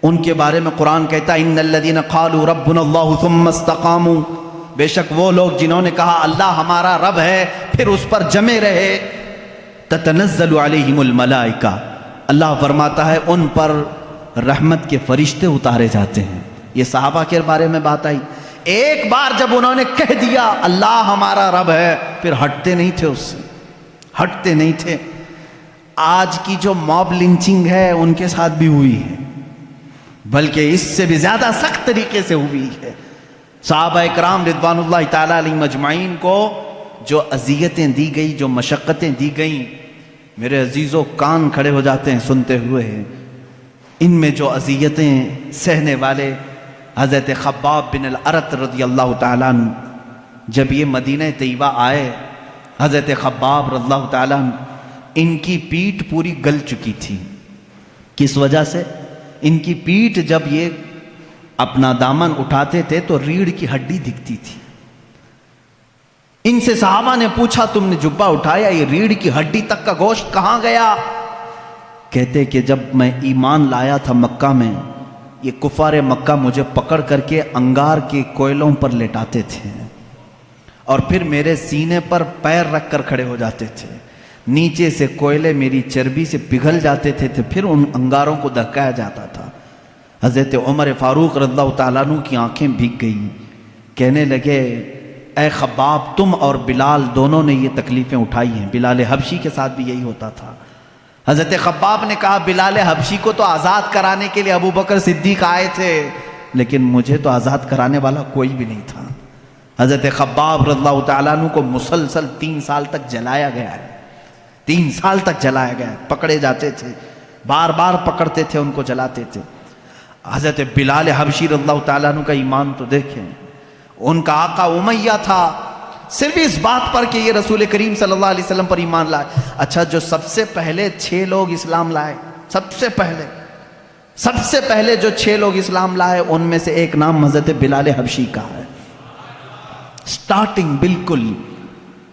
ان کے بارے میں قرآن کہتا ہے ان الذین قالوا ربنا اللہ ثم استقاموا، بے شک وہ لوگ جنہوں نے کہا اللہ ہمارا رب ہے پھر اس پر جمے رہے، تتنزل علیہم الملائکہ، اللہ فرماتا ہے ان پر رحمت کے فرشتے اتارے جاتے ہیں۔ یہ صحابہ کے بارے میں بات آئی، ایک بار جب انہوں نے کہہ دیا اللہ ہمارا رب ہے پھر ہٹتے نہیں تھے، اس سے ہٹتے نہیں تھے۔ آج کی جو موب لنچنگ ہے ان کے ساتھ بھی ہوئی ہے، بلکہ اس سے بھی زیادہ سخت طریقے سے ہوئی ہے۔ صحابہ اکرام رضوان اللہ تعالیٰ علیہم اجمعین کو جو اذیتیں دی گئی، جو مشقتیں دی گئیں، میرے عزیزوں کان کھڑے ہو جاتے ہیں سنتے ہوئے۔ ان میں جو اذیتیں سہنے والے حضرت خباب بن الارت رضی اللہ تعالیٰ عنہ، جب یہ مدینہ طیبہ آئے، حضرت خباب رضی اللہ تعالیٰ عنہ، ان کی پیٹھ پوری گل چکی تھی۔ کس وجہ سے؟ ان کی پیٹھ جب یہ اپنا دامن اٹھاتے تھے تو ریڑھ کی ہڈی دکھتی تھی۔ ان سے صحابہ نے پوچھا تم نے جبہ اٹھایا، یہ ریڑھ کی ہڈی تک کا گوشت کہاں گیا؟ کہتے کہ جب میں ایمان لایا تھا مکہ میں، یہ کفار مکہ مجھے پکڑ کر کے انگار کے کوئلوں پر لٹاتے تھے اور پھر میرے سینے پر پیر رکھ کر کھڑے ہو جاتے تھے، نیچے سے کوئلے میری چربی سے پگھل جاتے تھے، پھر ان انگاروں کو دھکایا جاتا تھا۔ حضرت عمر فاروق رضی اللہ تعالیٰ عنہ کی آنکھیں بھیگ گئیں، کہنے لگے اے خباب تم اور بلال دونوں نے یہ تکلیفیں اٹھائی ہیں۔ بلال حبشی کے ساتھ بھی یہی ہوتا تھا۔ حضرت خباب نے کہا بلال حبشی کو تو آزاد کرانے کے لیے ابو بکر صدیق آئے تھے، لیکن مجھے تو آزاد کرانے والا کوئی بھی نہیں تھا۔ حضرت خباب رضی اللہ تعالیٰ عنہ کو مسلسل 3 سال تک جلایا گیا ہے، 3 سال تک جلایا گیا ہے، پکڑے جاتے تھے، بار بار پکڑتے تھے، ان کو جلاتے تھے۔ حضرت بلال حبشی رضی اللہ تعالیٰ عنہ کا ایمان تو دیکھیں، ان کا آقا امیہ تھا صرف اس بات پر کہ یہ رسول کریم صلی اللہ علیہ وسلم پر ایمان لائے۔ اچھا جو سب سے پہلے 6 لوگ اسلام لائے، سب سے پہلے جو 6 لوگ اسلام لائے ان میں سے ایک نام حضرت بلال حبشی کا ہے۔ سٹارٹنگ بالکل،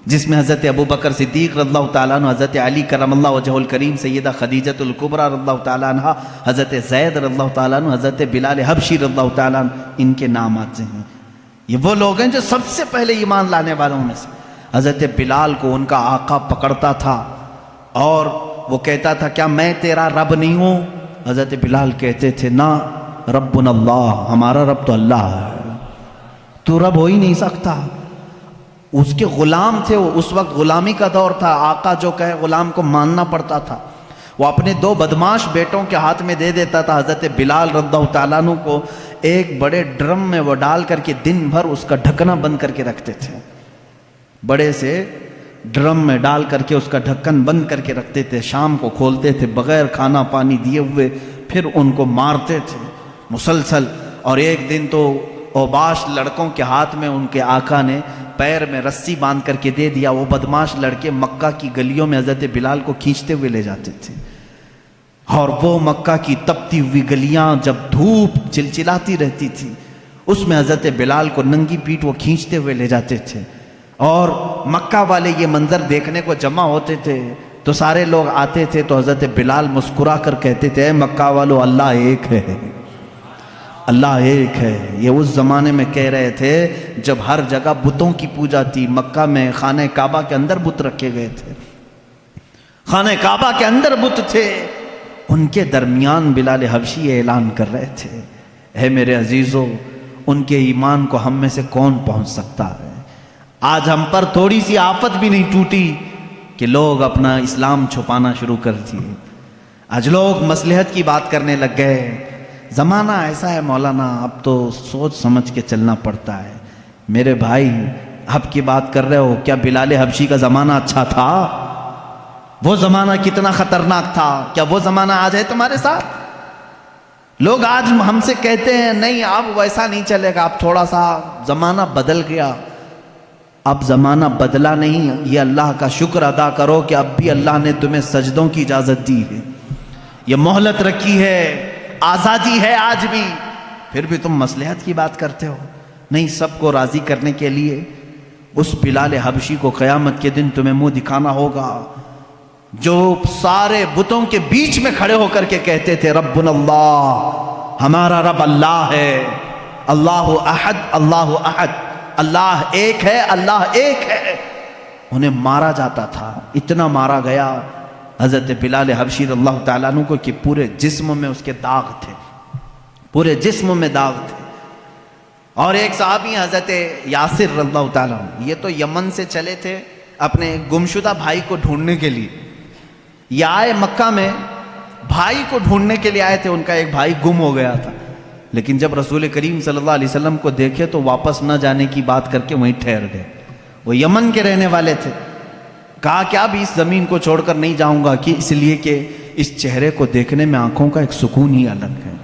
جس میں حضرت ابو بکر صدیق رضی اللہ تعالیٰ عنہ، حضرت علی کرم اللہ وجہہ الکریم، سیدہ خدیجۃ الکبریٰ رضی اللہ تعالیٰ عنہ، حضرت زید رضی اللہ تعالیٰ عنہ، حضرت بلال حبشی رضی اللہ تعالیٰ عنہ، ان کے نام آتے ہیں۔ یہ وہ لوگ ہیں جو سب سے پہلے ایمان لانے والوں میں سے۔ حضرت بلال کو ان کا آقا پکڑتا تھا اور وہ کہتا تھا کیا میں تیرا رب نہیں ہوں؟ حضرت بلال کہتے تھے نا، ربنا اللہ، ہمارا رب تو اللہ ہے، تو رب ہو ہی نہیں سکتا۔ اس کے غلام تھے وہ، اس وقت غلامی کا دور تھا، آقا جو کہے غلام کو ماننا پڑتا تھا۔ وہ اپنے 2 بدماش بیٹوں کے ہاتھ میں دے دیتا تھا حضرت بلال رضی اللہ تعالیٰ عنہ کو، ایک بڑے ڈرم میں وہ ڈال کر کے دن بھر اس کا ڈھکنا بند کر کے رکھتے تھے، بڑے سے ڈرم میں ڈال کر کے اس کا ڈھکن بند کر کے رکھتے تھے، شام کو کھولتے تھے بغیر کھانا پانی دیے ہوئے، پھر ان کو مارتے تھے مسلسل۔ اور ایک دن تو اوباش لڑکوں کے ہاتھ میں ان کے آقا نے پیر میں رسی باندھ کر کے دے دیا، وہ بدماش لڑکے مکہ کی گلیوں میں حضرت بلال کو کھینچتے ہوئے لے جاتے تھے، اور وہ مکہ کی تپتی ہوئی گلیاں جب دھوپ چلچلاتی رہتی تھی اس میں حضرت بلال کو ننگی پیٹھ وہ کھینچتے ہوئے لے جاتے تھے، اور مکہ والے یہ منظر دیکھنے کو جمع ہوتے تھے تو سارے لوگ آتے تھے تو حضرت بلال مسکرا کر کہتے تھے اے مکہ والو اللہ ایک ہے، اللہ ایک ہے۔ یہ اس زمانے میں کہہ رہے تھے جب ہر جگہ بتوں کی پوجا تھی۔ مکہ میں خانہ کعبہ کے اندر بت رکھے گئے تھے، خانہ کعبہ کے اندر بت تھے، ان کے درمیان بلال حبشی اعلان کر رہے تھے اے میرے عزیزو، ان کے ایمان کو ہم میں سے کون پہنچ سکتا ہے؟ آج ہم پر تھوڑی سی آفت بھی نہیں ٹوٹی کہ لوگ اپنا اسلام چھپانا شروع کر دیے، آج لوگ مصلحت کی بات کرنے لگ گئے۔ زمانہ ایسا ہے مولانا، اب تو سوچ سمجھ کے چلنا پڑتا ہے۔ میرے بھائی اب کی بات کر رہے ہو، کیا بلال حبشی کا زمانہ اچھا تھا؟ وہ زمانہ کتنا خطرناک تھا، کیا وہ زمانہ آج ہے تمہارے ساتھ؟ لوگ آج ہم سے کہتے ہیں نہیں اب ویسا نہیں چلے گا، اب تھوڑا سا زمانہ بدل گیا۔ اب زمانہ بدلا نہیں، یہ اللہ کا شکر ادا کرو کہ اب بھی اللہ نے تمہیں سجدوں کی اجازت دی ہے، یہ مہلت رکھی ہے، آزادی ہے آج بھی، پھر بھی تم مصلحت کی بات کرتے ہو۔ نہیں، سب کو راضی کرنے کے لیے اس بلال حبشی کو قیامت کے دن تمہیں منہ دکھانا ہوگا جو سارے بتوں کے بیچ میں کھڑے ہو کر کے کہتے تھے ربنا اللہ، ہمارا رب اللہ ہے، اللہ احد اللہ احد، اللہ ایک ہے، اللہ ایک ہے۔ انہیں مارا جاتا تھا، اتنا مارا گیا حضرت بلال حبشی رضی اللہ تعالیٰ عنہ کو کہ پورے جسم میں اس کے داغ تھے، پورے جسم میں داغ تھے۔ اور ایک صحابی حضرت یاسر رضی اللہ تعالیٰ عنہ، یہ تو یمن سے چلے تھے اپنے گمشدہ بھائی کو ڈھونڈنے کے لیے، یہ آئے مکہ میں بھائی کو ڈھونڈنے کے لیے آئے تھے، ان کا ایک بھائی گم ہو گیا تھا، لیکن جب رسول کریم صلی اللہ علیہ وسلم کو دیکھے تو واپس نہ جانے کی بات کر کے وہیں ٹھہر گئے۔ وہ یمن کے رہنے والے تھے، کہا کہ اب اس زمین کو چھوڑ کر نہیں جاؤں گا، کہ اس لیے کہ اس چہرے کو دیکھنے میں آنکھوں کا ایک سکون ہی الگ ہے۔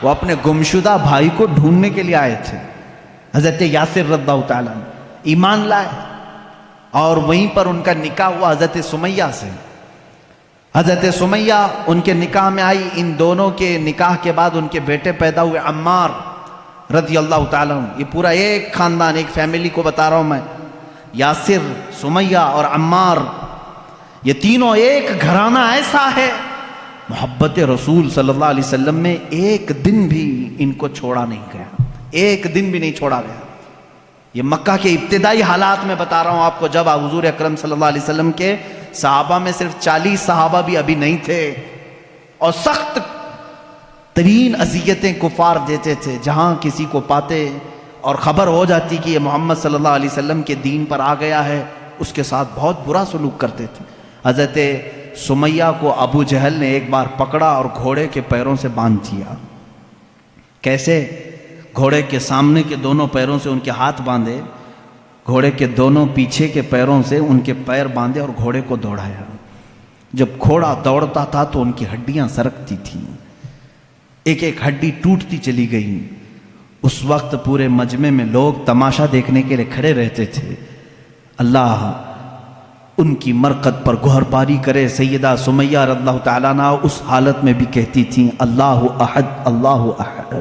وہ اپنے گمشدہ بھائی کو ڈھونڈنے کے لیے آئے تھے، حضرت یاسر رضی اللہ تعالیٰ عنہ ایمان لائے، اور وہیں پر ان کا نکاح ہوا حضرت سمیہ سے۔ حضرت سمیہ ان کے نکاح میں آئی، ان دونوں کے نکاح کے بعد ان کے بیٹے پیدا ہوئے عمار رضی اللہ تعالیٰ عنہ۔ یہ پورا ایک خاندان، ایک فیملی کو بتا رہا ہوں میں، یاسر، سمیہ اور عمار، یہ تینوں ایک گھرانہ ایسا ہے، محبت رسول صلی اللہ علیہ وسلم میں ایک دن بھی ان کو چھوڑا نہیں گیا، ایک دن بھی نہیں چھوڑا گیا۔ یہ مکہ کے ابتدائی حالات میں بتا رہا ہوں آپ کو، جب حضور اکرم صلی اللہ علیہ وسلم کے صحابہ میں صرف 40 صحابہ بھی ابھی نہیں تھے، اور سخت ترین اذیتیں کفار دیتے تھے، جہاں کسی کو پاتے اور خبر ہو جاتی کہ یہ محمد صلی اللہ علیہ وسلم کے دین پر آ گیا ہے، اس کے ساتھ بہت برا سلوک کرتے تھے۔ حضرت سمیہ کو ابو جہل نے ایک بار پکڑا اور گھوڑے کے پیروں سے باندھ دیا۔ کیسے؟ گھوڑے کے سامنے کے دونوں پیروں سے ان کے ہاتھ باندھے، گھوڑے کے دونوں پیچھے کے پیروں سے ان کے پیر باندھے اور گھوڑے کو دوڑایا۔ جب گھوڑا دوڑتا تھا تو ان کی ہڈیاں سرکتی تھیں، ایک ایک ہڈی ٹوٹتی چلی گئی۔ اس وقت پورے مجمع میں لوگ تماشا دیکھنے کے لیے کھڑے رہتے تھے۔ اللہ ان کی مرقد پر گہر باری کرے۔ سیدہ سمیہ رضی اللہ تعالیٰ عنہ اس حالت میں بھی کہتی تھیں، اللہ احد اللہ احد،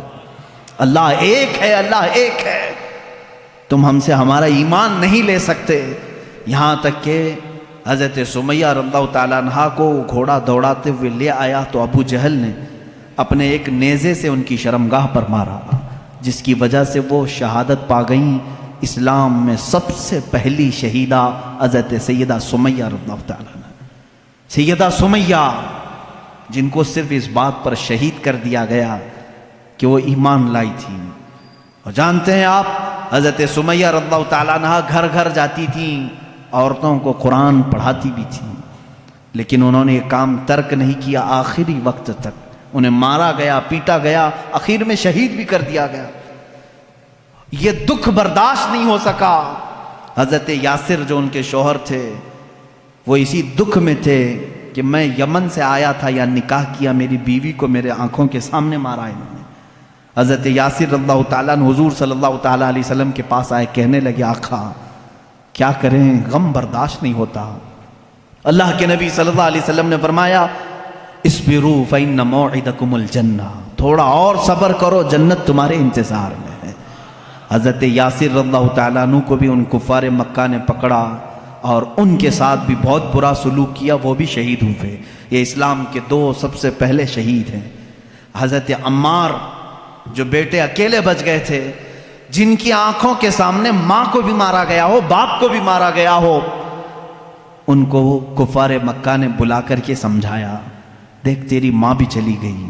اللہ ایک ہے، اللہ ایک ہے، تم ہم سے ہمارا ایمان نہیں لے سکتے۔ یہاں تک کہ حضرت سمیہ رضی اللہ تعالیٰ عنہ کو گھوڑا دوڑاتے ہوئے لے آیا تو ابو جہل نے اپنے ایک نیزے سے ان کی شرمگاہ پر مارا، جس کی وجہ سے وہ شہادت پا گئیں۔ اسلام میں سب سے پہلی شہیدہ حضرت سیدہ سمیہ رضی اللہ تعالیٰ عنہ، سیدہ سمیہ، جن کو صرف اس بات پر شہید کر دیا گیا کہ وہ ایمان لائی تھی۔ اور جانتے ہیں آپ، حضرت سمیہ رضی اللہ تعالیٰ عنہ گھر گھر جاتی تھیں، عورتوں کو قرآن پڑھاتی بھی تھیں، لیکن انہوں نے یہ کام ترک نہیں کیا آخری وقت تک۔ انہیں مارا گیا، پیٹا گیا، آخر میں شہید بھی کر دیا گیا۔ یہ دکھ برداشت نہیں ہو سکا۔ حضرت یاسر جو ان کے شوہر تھے، وہ اسی دکھ میں تھے کہ میں یمن سے آیا تھا یا نکاح کیا، میری بیوی کو میرے آنکھوں کے سامنے مارا انہوں نے۔ حضرت یاسر رضی اللہ تعالیٰ عنہ حضور صلی اللہ تعالیٰ علیہ وسلم کے پاس آئے، کہنے لگے آقا کیا کریں، غم برداشت نہیں ہوتا۔ اللہ کے نبی صلی اللہ علیہ وسلم نے فرمایا، اصبروا فإن موعدکم الجنہ، تھوڑا اور صبر کرو، جنت تمہارے انتظار میں ہے۔ حضرت یاسر رضی اللہ تعالیٰ عنہ کو بھی ان کفار مکہ نے پکڑا اور ان کے ساتھ بھی بہت برا سلوک کیا، وہ بھی شہید ہوئے۔ یہ اسلام کے دو سب سے پہلے شہید ہیں۔ حضرت عمار جو بیٹے اکیلے بچ گئے تھے، جن کی آنکھوں کے سامنے ماں کو بھی مارا گیا ہو، باپ کو بھی مارا گیا ہو، ان کو کفار مکہ نے بلا کر کے سمجھایا، دیکھ تیری ماں بھی چلی گئی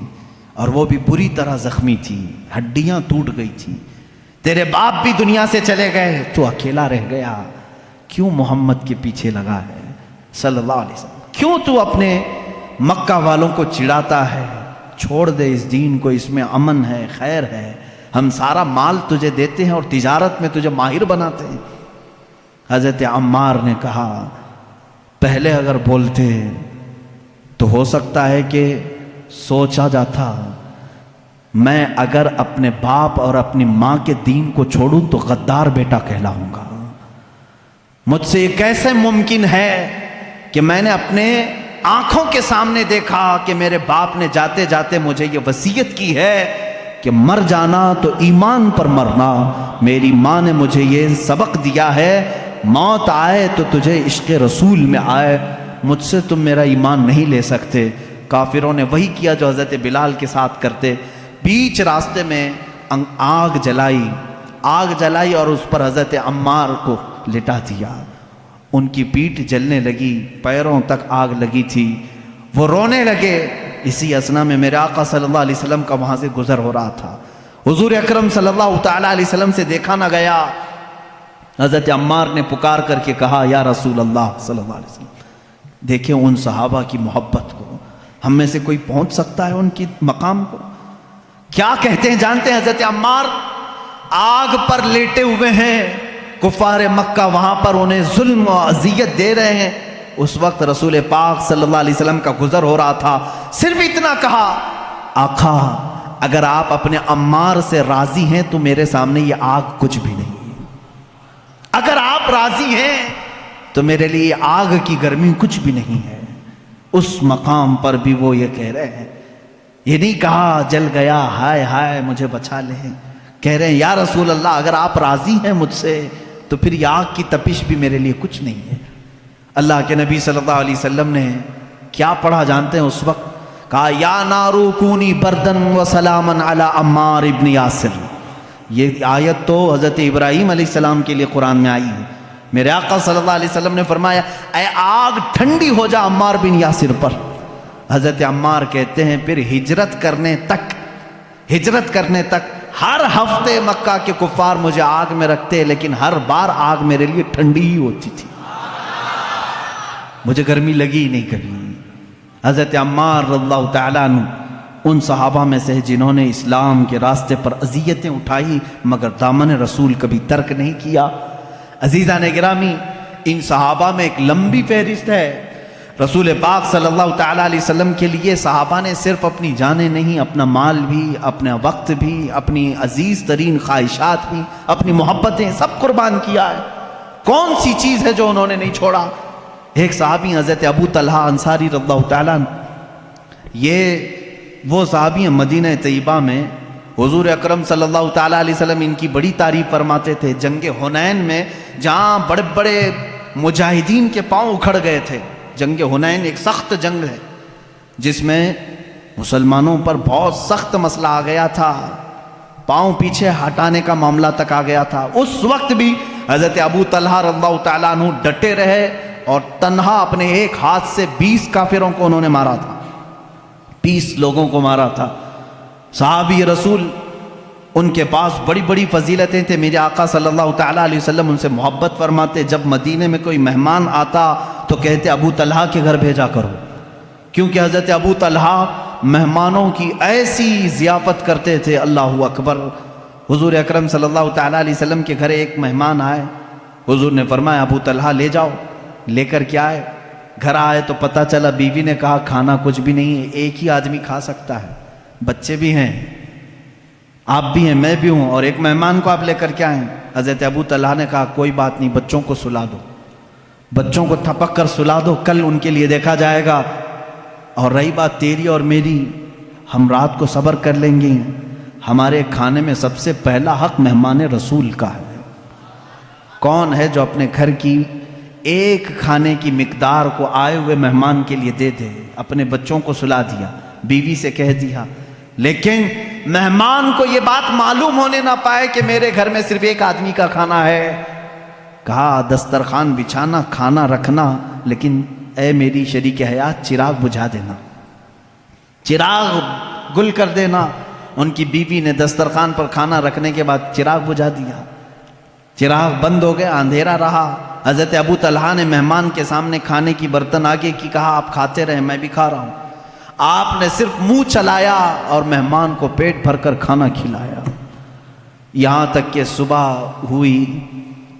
اور وہ بھی بری طرح زخمی تھی، ہڈیاں ٹوٹ گئی تھی، تیرے باپ بھی دنیا سے چلے گئے، تو اکیلا رہ گیا، کیوں محمد کے پیچھے لگا ہے صلی اللہ علیہ وسلم؟ کیوں تو اپنے مکہ والوں کو چڑھاتا ہے؟ چھوڑ دے اس دین کو، اس میں امن ہے، خیر ہے، ہم سارا مال تجھے دیتے ہیں اور تجارت میں تجھے ماہر بناتے ہیں۔ حضرت عمار نے کہا پہلے اگر بولتے تو ہو سکتا ہے کہ سوچا جاتا، میں اگر اپنے باپ اور اپنی ماں کے دین کو چھوڑوں تو غدار بیٹا کہلاؤں گا۔ مجھ سے یہ کیسے ممکن ہے کہ میں نے اپنے آنکھوں کے سامنے دیکھا کہ میرے باپ نے جاتے جاتے مجھے یہ وصیت کی ہے کہ مر جانا تو ایمان پر مرنا، میری ماں نے مجھے یہ سبق دیا ہے، موت آئے تو تجھے عشق رسول میں آئے، مجھ سے تم میرا ایمان نہیں لے سکتے۔ کافروں نے وہی کیا جو حضرت بلال کے ساتھ کرتے، بیچ راستے میں آگ جلائی اور اس پر حضرت عمار کو لٹا دیا. ان کی پیٹھ جلنے لگی، پیروں تک آگ لگی تھی، وہ رونے لگے. اسی اثنا میں میرے آقا صلی اللہ علیہ وسلم کا وہاں سے گزر ہو رہا تھا. حضور اکرم صلی اللہ تعالیٰ علیہ وسلم سے دیکھا نہ گیا. حضرت عمار نے پکار کر کے کہا یا رسول اللہ صلی اللہ علیہ وسلم. دیکھیں ان صحابہ کی محبت کو، ہم میں سے کوئی پہنچ سکتا ہے ان کی مقام کو؟ کیا کہتے ہیں جانتے ہیں؟ حضرت عمار آگ پر لیٹے ہوئے ہیں، کفار مکہ وہاں پر انہیں ظلم و اذیت دے رہے ہیں. اس وقت رسول پاک صلی اللہ علیہ وسلم کا گزر ہو رہا تھا. صرف اتنا کہا، آقا اگر آپ اپنے عمار سے راضی ہیں تو میرے سامنے یہ آگ کچھ بھی نہیں. اگر آپ راضی ہیں تو میرے لیے آگ کی گرمی کچھ بھی نہیں ہے. اس مقام پر بھی وہ یہ کہہ رہے ہیں، یہ نہیں کہا جل گیا ہائے ہائے مجھے بچا لیں. کہہ رہے ہیں یا رسول اللہ اگر آپ راضی ہیں مجھ سے تو پھر یہ آگ کی تپش بھی میرے لیے کچھ نہیں ہے. اللہ کے نبی صلی اللہ علیہ وسلم نے کیا پڑھا جانتے ہیں؟ اس وقت کہا یا نارو کونی بردن و سلامن علی عمار ابن یاسر. یہ آیت تو حضرت ابراہیم علیہ السلام کے لیے قرآن میں آئی ہے. میرے آقا صلی اللہ علیہ وسلم نے فرمایا اے آگ ٹھنڈی ہو جا عمار بن یاسر پر. حضرت عمار کہتے ہیں پھر ہجرت کرنے تک ہر ہفتے مکہ کے کفار مجھے آگ میں رکھتے، لیکن ہر بار آگ میرے لیے ٹھنڈی ہی ہوتی تھی، مجھے گرمی لگی ہی نہیں کبھی. حضرت عمار رضی اللہ تعالیٰ عنہ ان صحابہ میں سے جنہوں نے اسلام کے راستے پر اذیتیں اٹھائی مگر دامن رسول کبھی ترک نہیں کیا. عزیزان گرامی، ان صحابہ میں ایک لمبی فہرست ہے. رسول پاک صلی اللہ تعالیٰ علیہ وسلم کے لیے صحابہ نے صرف اپنی جانیں نہیں، اپنا مال بھی، اپنا وقت بھی، اپنی عزیز ترین خواہشات بھی، اپنی محبتیں سب قربان کیا ہے. کون سی چیز ہے جو انہوں نے نہیں چھوڑا؟ ایک صحابی حضرت ابو طلحہ انصاری رضی اللہ تعالیٰ عنہ، یہ وہ صحابی ہیں مدینہ طیبہ میں حضور اکرم صلی اللہ تعالیٰ علیہ وسلم ان کی بڑی تعریف فرماتے تھے. جنگ حنین میں جہاں بڑے بڑے مجاہدین کے پاؤں اکھڑ گئے تھے. جنگ حنین ایک سخت جنگ ہے جس میں مسلمانوں پر بہت سخت مسئلہ آ گیا تھا، پاؤں پیچھے ہٹانے کا معاملہ تک آ گیا تھا. اس وقت بھی حضرت ابو طلحہ رضی اللہ تعالیٰ عنہ ڈٹے رہے اور تنہا اپنے ایک ہاتھ سے 20 کافروں کو انہوں نے مارا تھا، 20 لوگوں کو مارا تھا. صحابی رسول ان کے پاس بڑی بڑی فضیلتیں تھے. میرے آقا صلی اللہ تعالیٰ علیہ وسلم ان سے محبت فرماتے. جب مدینے میں کوئی مہمان آتا تو کہتے ابو طلحہ کے گھر بھیجا کرو، کیونکہ حضرت ابو طلحہ مہمانوں کی ایسی ضیافت کرتے تھے. اللہ اکبر. حضور اکرم صلی اللہ تعالیٰ علیہ وسلم کے گھر ایک مہمان آئے، حضور نے فرمایا ابو طلحہ لے جاؤ. لے کر کے آئے، گھر آئے تو پتہ چلا بیوی نے کہا کھانا کچھ بھی نہیں ہے، ایک ہی آدمی کھا سکتا ہے، بچے بھی ہیں، آپ بھی ہیں، میں بھی ہوں، اور ایک مہمان کو آپ لے کر کے آئیں. حضرت ابو طلحہ نے کہا کوئی بات نہیں، بچوں کو سلا دو، بچوں کو تھپک کر سلا دو، کل ان کے لیے دیکھا جائے گا. اور رہی بات تیری اور میری، ہم رات کو صبر کر لیں گے. ہمارے کھانے میں سب سے پہلا حق مہمان رسول کا ہے. کون ہے جو اپنے گھر کی ایک کھانے کی مقدار کو آئے ہوئے مہمان کے لیے دے دے؟ اپنے بچوں کو سلا دیا، بیوی سے کہہ دیا، لیکن مہمان کو یہ بات معلوم ہونے نہ پائے کہ میرے گھر میں صرف ایک آدمی کا کھانا ہے. کہا دسترخوان بچھانا، کھانا رکھنا، لیکن اے میری شریک حیات چراغ بجھا دینا، چراغ گل کر دینا. ان کی بیوی نے دسترخوان پر کھانا رکھنے کے بعد چراغ بجھا دیا، چراغ بند ہو گیا، اندھیرا رہا. حضرت ابو طلحہ نے مہمان کے سامنے کھانے کی برتن آگے کی، کہا آپ کھاتے رہیں، میں بھی کھا رہا ہوں. آپ نے صرف منہ چلایا اور مہمان کو پیٹ بھر کر کھانا کھلایا. یہاں تک کہ صبح ہوئی.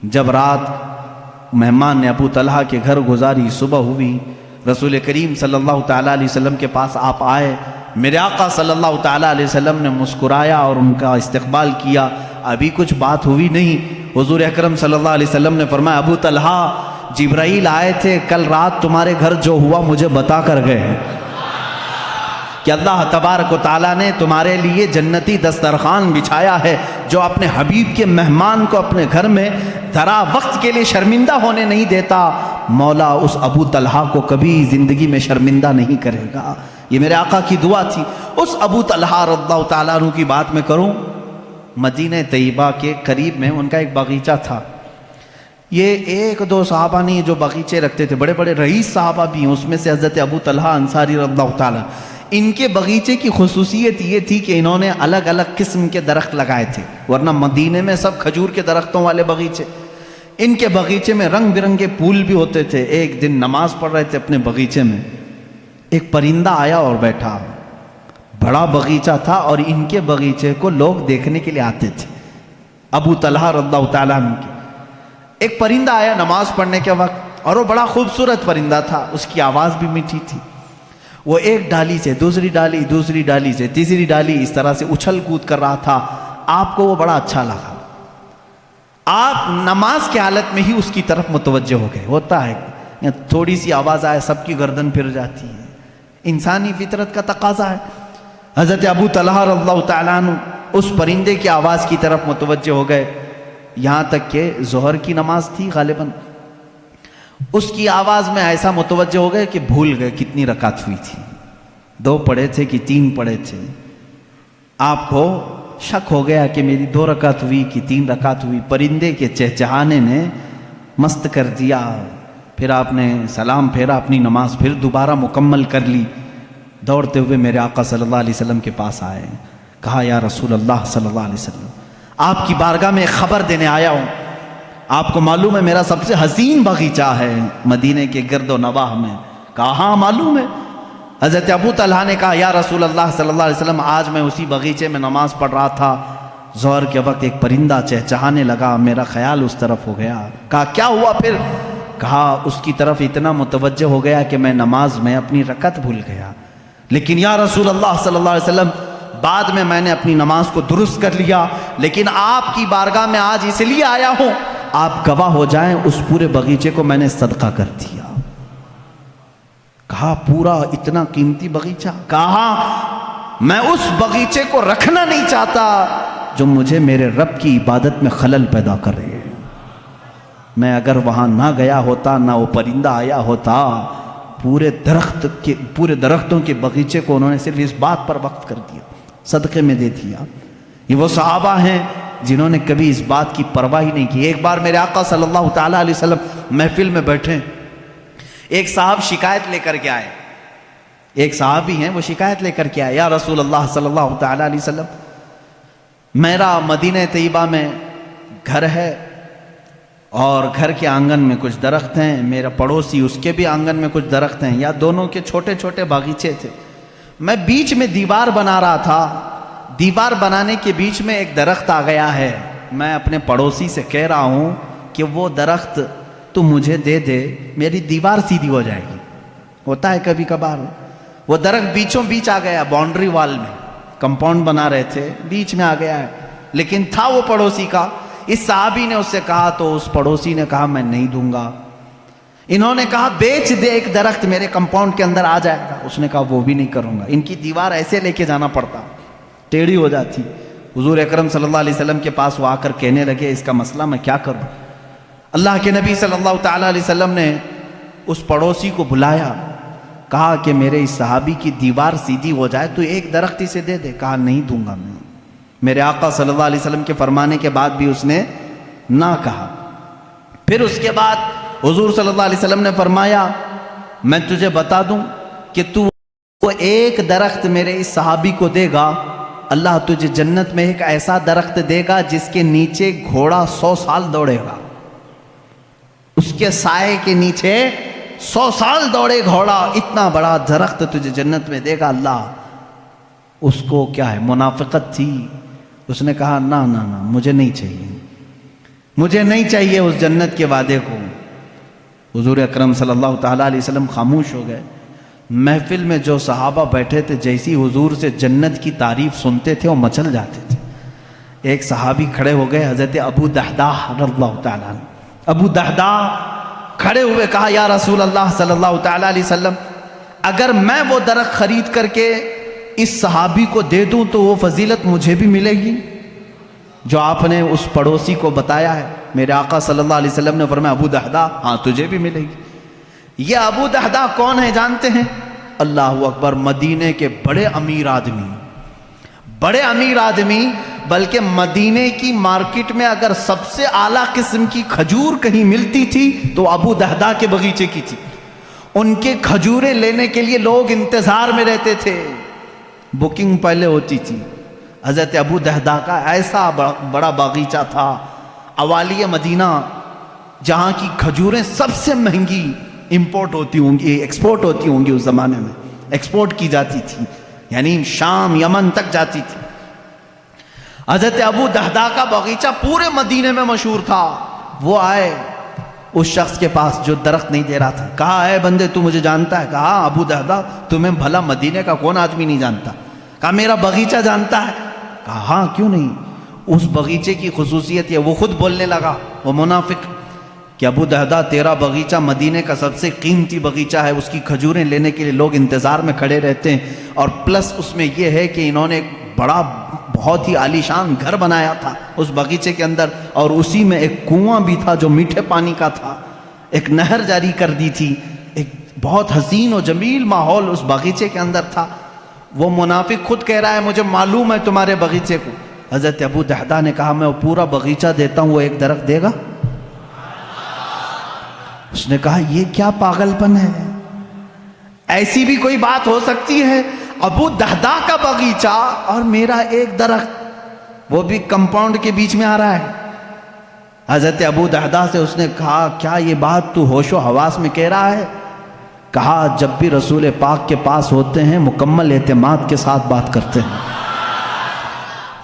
جب رات مہمان نے ابو طلحہ کے گھر گزاری، صبح ہوئی، رسول کریم صلی اللہ تعالیٰ علیہ وسلم کے پاس آپ آئے. میرے آقا صلی اللہ تعالیٰ علیہ وسلم نے مسکرایا اور ان کا استقبال کیا. ابھی کچھ بات ہوئی نہیں. حضور اکرم صلی اللہ علیہ وسلم نے فرمایا ابو طلحہ جبرائیل آئے تھے، کل رات تمہارے گھر جو ہوا مجھے بتا کر گئے ہیں کہ اللہ تبارک و تعالیٰ نے تمہارے لیے جنتی دسترخوان بچھایا ہے جو اپنے حبیب کے مہمان کو اپنے گھر میں ذرا وقت کے لیے شرمندہ ہونے نہیں دیتا. مولا اس ابو طلحہ کو کبھی زندگی میں شرمندہ نہیں کرے گا. یہ میرے آقا کی دعا تھی۔ اس ابو طلحہ رضی اللہ تعالیٰ عنہ کی بات میں کروں، مدینہ طیبہ کے قریب میں ان کا ایک باغیچہ تھا۔ یہ ایک دو صحابہ نہیں جو باغیچے رکھتے تھے، بڑے بڑے رئیس صحابہ بھی ہیں، اس میں سے حضرت ابو طلحہ انصاری رضی اللہ تعالیٰ۔ ان کے باغیچے کی خصوصیت یہ تھی کہ انہوں نے الگ الگ قسم کے درخت لگائے تھے، ورنہ مدینے میں سب کھجور کے درختوں والے باغیچے، ان کے باغیچے میں رنگ برنگے پھول بھی ہوتے تھے۔ ایک دن نماز پڑھ رہے تھے اپنے باغیچے میں، ایک پرندہ آیا اور بیٹھا۔ بڑا باغیچہ تھا اور ان کے باغیچے کو لوگ دیکھنے کے لیے آتے تھے، ابو طلحہ رضی اللہ تعالیٰ عنہ کے۔ ایک پرندہ آیا نماز پڑھنے کے وقت، اور وہ بڑا خوبصورت پرندہ تھا، اس کی آواز بھی میٹھی تھی۔ وہ ایک ڈالی سے دوسری ڈالی، دوسری ڈالی سے تیسری ڈالی، اس طرح سے اچھل کود کر رہا تھا۔ آپ کو وہ بڑا اچھا لگا، آپ نماز کی حالت میں ہی اس کی طرف متوجہ ہو گئے۔ ہوتا ہے تھوڑی سی آواز آئے سب کی گردن پھر جاتی ہے، انسانی فطرت کا تقاضا ہے۔ حضرت ابو طلحہ رضی اللہ تعالیٰ عنہ اس پرندے کی آواز کی طرف متوجہ ہو گئے، یہاں تک کہ ظہر کی نماز تھی غالباً، اس کی آواز میں ایسا متوجہ ہو گئے کہ بھول گئے کتنی رکعت ہوئی تھی، 2 پڑھے تھے کہ 3 پڑھے تھے۔ آپ کو شک ہو گیا کہ میری 2 رکعت ہوئی کہ 3 رکعت ہوئی۔ پرندے کے چہچہانے نے مست کر دیا۔ پھر آپ نے سلام پھیرا، اپنی نماز پھر دوبارہ مکمل کر لی۔ دوڑتے ہوئے میرے آقا صلی اللہ علیہ وسلم کے پاس آئے، کہا یا رسول اللہ صلی اللہ علیہ وسلم، آپ کی بارگاہ میں ایک خبر دینے آیا ہوں۔ آپ کو معلوم ہے میرا سب سے حسین باغیچہ ہے مدینے کے گرد و نواح میں؟ کہا ہاں معلوم ہے۔ حضرت ابو طلحہ نے کہا یا رسول اللہ صلی اللہ علیہ وسلم، آج میں اسی باغیچے میں نماز پڑھ رہا تھا، ظہر کے وقت ایک پرندہ چہچہانے لگا، میرا خیال اس طرف ہو گیا۔ کہا کیا ہوا پھر؟ کہا اس کی طرف اتنا متوجہ ہو گیا کہ میں نماز میں اپنی رکعت بھول گیا، لیکن یا رسول اللہ صلی اللہ علیہ وسلم بعد میں نے اپنی نماز کو درست کر لیا، لیکن آپ کی بارگاہ میں آج اس لیے آیا ہوں آپ گواہ ہو جائیں، اس پورے باغیچے کو میں نے صدقہ کر دیا۔ کہا پورا اتنا قیمتی باغیچہ؟ کہا میں اس باغیچے کو رکھنا نہیں چاہتا جو مجھے میرے رب کی عبادت میں خلل پیدا کرے۔ میں اگر وہاں نہ گیا ہوتا، نہ وہ پرندہ آیا ہوتا، پورے درختوں کے باغیچے کو انہوں نے صرف اس بات پر وقف کر دیا، صدقے میں دے دیا۔ یہ وہ صحابہ ہیں جنہوں نے کبھی اس بات کی پرواہ ہی نہیں کی۔ ایک بار میرے آقا صلی اللہ تعالیٰ علیہ وسلم محفل میں بیٹھے، ایک صاحب شکایت لے کر کے آئے، ایک صحابی ہیں وہ شکایت لے کر کے آئے، یا رسول اللہ صلی اللہ تعالیٰ علیہ وسلم، میرا مدینہ طیبہ میں گھر ہے اور گھر کے آنگن میں کچھ درخت ہیں، میرا پڑوسی اس کے بھی آنگن میں کچھ درخت ہیں، یا دونوں کے چھوٹے چھوٹے باغیچے تھے۔ میں بیچ میں دیوار بنا رہا تھا، دیوار بنانے کے بیچ میں ایک درخت آ گیا ہے، میں اپنے پڑوسی سے کہہ رہا ہوں کہ وہ درخت تو مجھے دے دے، میری دیوار سیدھی ہو جائے گی۔ ہوتا ہے کبھی کبھار، وہ درخت بیچوں بیچ آ گیا، باؤنڈری وال میں کمپاؤنڈ بنا رہے تھے، بیچ میں آ گیا ہے، لیکن تھا وہ پڑوسی کا۔ اس صحابی نے اس سے کہا تو اس پڑوسی نے کہا میں نہیں دوں گا۔ انہوں نے کہا بیچ دے، ایک درخت میرے کمپاؤنڈ کے اندر آ جائے گا۔ اس نے کہا وہ بھی نہیں کروں گا۔ ان کی دیوار ایسے لے کے جانا پڑتا، ٹیڑھی ہو جاتی۔ حضور اکرم صلی اللہ علیہ وسلم کے پاس وہ آ کر کہنے لگے اس کا مسئلہ میں کیا کروں؟ اللہ کے نبی صلی اللہ تعالیٰ علیہ وسلم نے اس پڑوسی کو بلایا، کہا کہ میرے اس صحابی کی دیوار سیدھی ہو جائے تو ایک درخت اسے دے دے۔ کہا نہیں دوں گا میں۔ میرے آقا صلی اللہ علیہ وسلم کے فرمانے کے بعد بھی اس نے نہ کہا۔ پھر اس کے بعد حضور صلی اللہ علیہ وسلم نے فرمایا میں تجھے بتا دوں کہ تو وہ ایک درخت میرے اس صحابی کو دے گا، اللہ تجھے جنت میں ایک ایسا درخت دے گا جس کے نیچے گھوڑا 100 سال دوڑے گا، اس کے سائے کے نیچے 100 سال دوڑے گھوڑا، اتنا بڑا درخت تجھے جنت میں دے گا اللہ۔ اس کو کیا ہے، منافقت تھی، اس نے کہا نہ نہ نہ مجھے نہیں چاہیے، مجھے نہیں چاہیے اس جنت کے وعدے کو۔ حضور اکرم صلی اللہ تعالیٰ علیہ وسلم خاموش ہو گئے۔ محفل میں جو صحابہ بیٹھے تھے جیسی حضور سے جنت کی تعریف سنتے تھے وہ مچل جاتے تھے۔ ایک صحابی کھڑے ہو گئے، حضرت ابو دحداح رضی اللہ تعالیٰ عنہ۔ ابو دحداح کھڑے ہوئے کہا یا رسول اللہ صلی اللہ تعالیٰ علیہ وسلم، اگر میں وہ درخت خرید کر کے اس صحابی کو دے دوں تو وہ فضیلت مجھے بھی ملے گی جو آپ نے اس پڑوسی کو بتایا ہے؟ میرے آقا صلی اللہ علیہ وسلم نے فرمایا ابو دحداح ہاں تجھے بھی ملے گی۔ یہ ابو دحداح کون ہے جانتے ہیں؟ اللہ اکبر، مدینے کے بڑے امیر آدمی، بلکہ مدینے کی مارکیٹ میں اگر سب سے اعلیٰ قسم کی کھجور کہیں ملتی تھی تو ابو دہدہ کے باغیچے کی تھی۔ ان کے کھجوریں لینے کے لیے لوگ انتظار میں رہتے تھے، بکنگ پہلے ہوتی تھی۔ حضرت ابو دہدہ کا ایسا بڑا باغیچہ تھا اوالی مدینہ، جہاں کی کھجوریں سب سے مہنگی امپورٹ ہوتی ہوں گی، ایکسپورٹ ہوتی ہوں گی، اس زمانے میں ایکسپورٹ کی جاتی تھی، یعنی شام یمن تک جاتی تھی۔ حضرت ابو دہدہ کا باغیچہ پورے مدینے میں مشہور تھا۔ وہ آئے اس شخص کے پاس جو درخت نہیں دے رہا تھا، کہا اے بندے تو مجھے جانتا ہے؟ کہا ابو دہدہ تمہیں بھلا مدینے کا کون آدمی نہیں جانتا؟ کہا میرا باغیچہ جانتا ہے؟ کہا ہاں کیوں نہیں، اس باغیچے کی خصوصیت یہ۔ وہ خود بولنے لگا، وہ منافق، کہ ابو دہدہ تیرا باغیچہ مدینے کا سب سے قیمتی باغیچہ ہے، اس کی کھجوریں لینے کے لیے لوگ انتظار میں کھڑے رہتے ہیں، اور پلس اس میں یہ ہے کہ انہوں نے ایک بڑا بہت ہی عالیشان گھر بنایا تھا اس باغیچے کے اندر، اور اسی میں ایک کنواں بھی تھا جو میٹھے پانی کا تھا، ایک نہر جاری کر دی تھی، ایک بہت حسین و جمیل ماحول اس باغیچے کے اندر تھا۔ وہ منافق خود کہہ رہا ہے مجھے معلوم ہے تمہارے باغیچے کو۔ حضرت ابو دہدہ نے کہا میں وہ پورا باغیچہ دیتا ہوں، وہ ایک درخت دے گا؟ اس نے کہا یہ کیا پاگل پن ہے، ایسی بھی کوئی بات ہو سکتی ہے؟ ابو دہدہ کا باغیچہ اور میرا ایک درخت، وہ بھی کمپاؤنڈ کے بیچ میں آ رہا ہے۔ حضرت ابو دہدہ سے اس نے کہا کیا یہ بات تو ہوش و حواس میں کہہ رہا ہے؟ کہا جب بھی رسول پاک کے پاس ہوتے ہیں مکمل اعتماد کے ساتھ بات کرتے ہیں،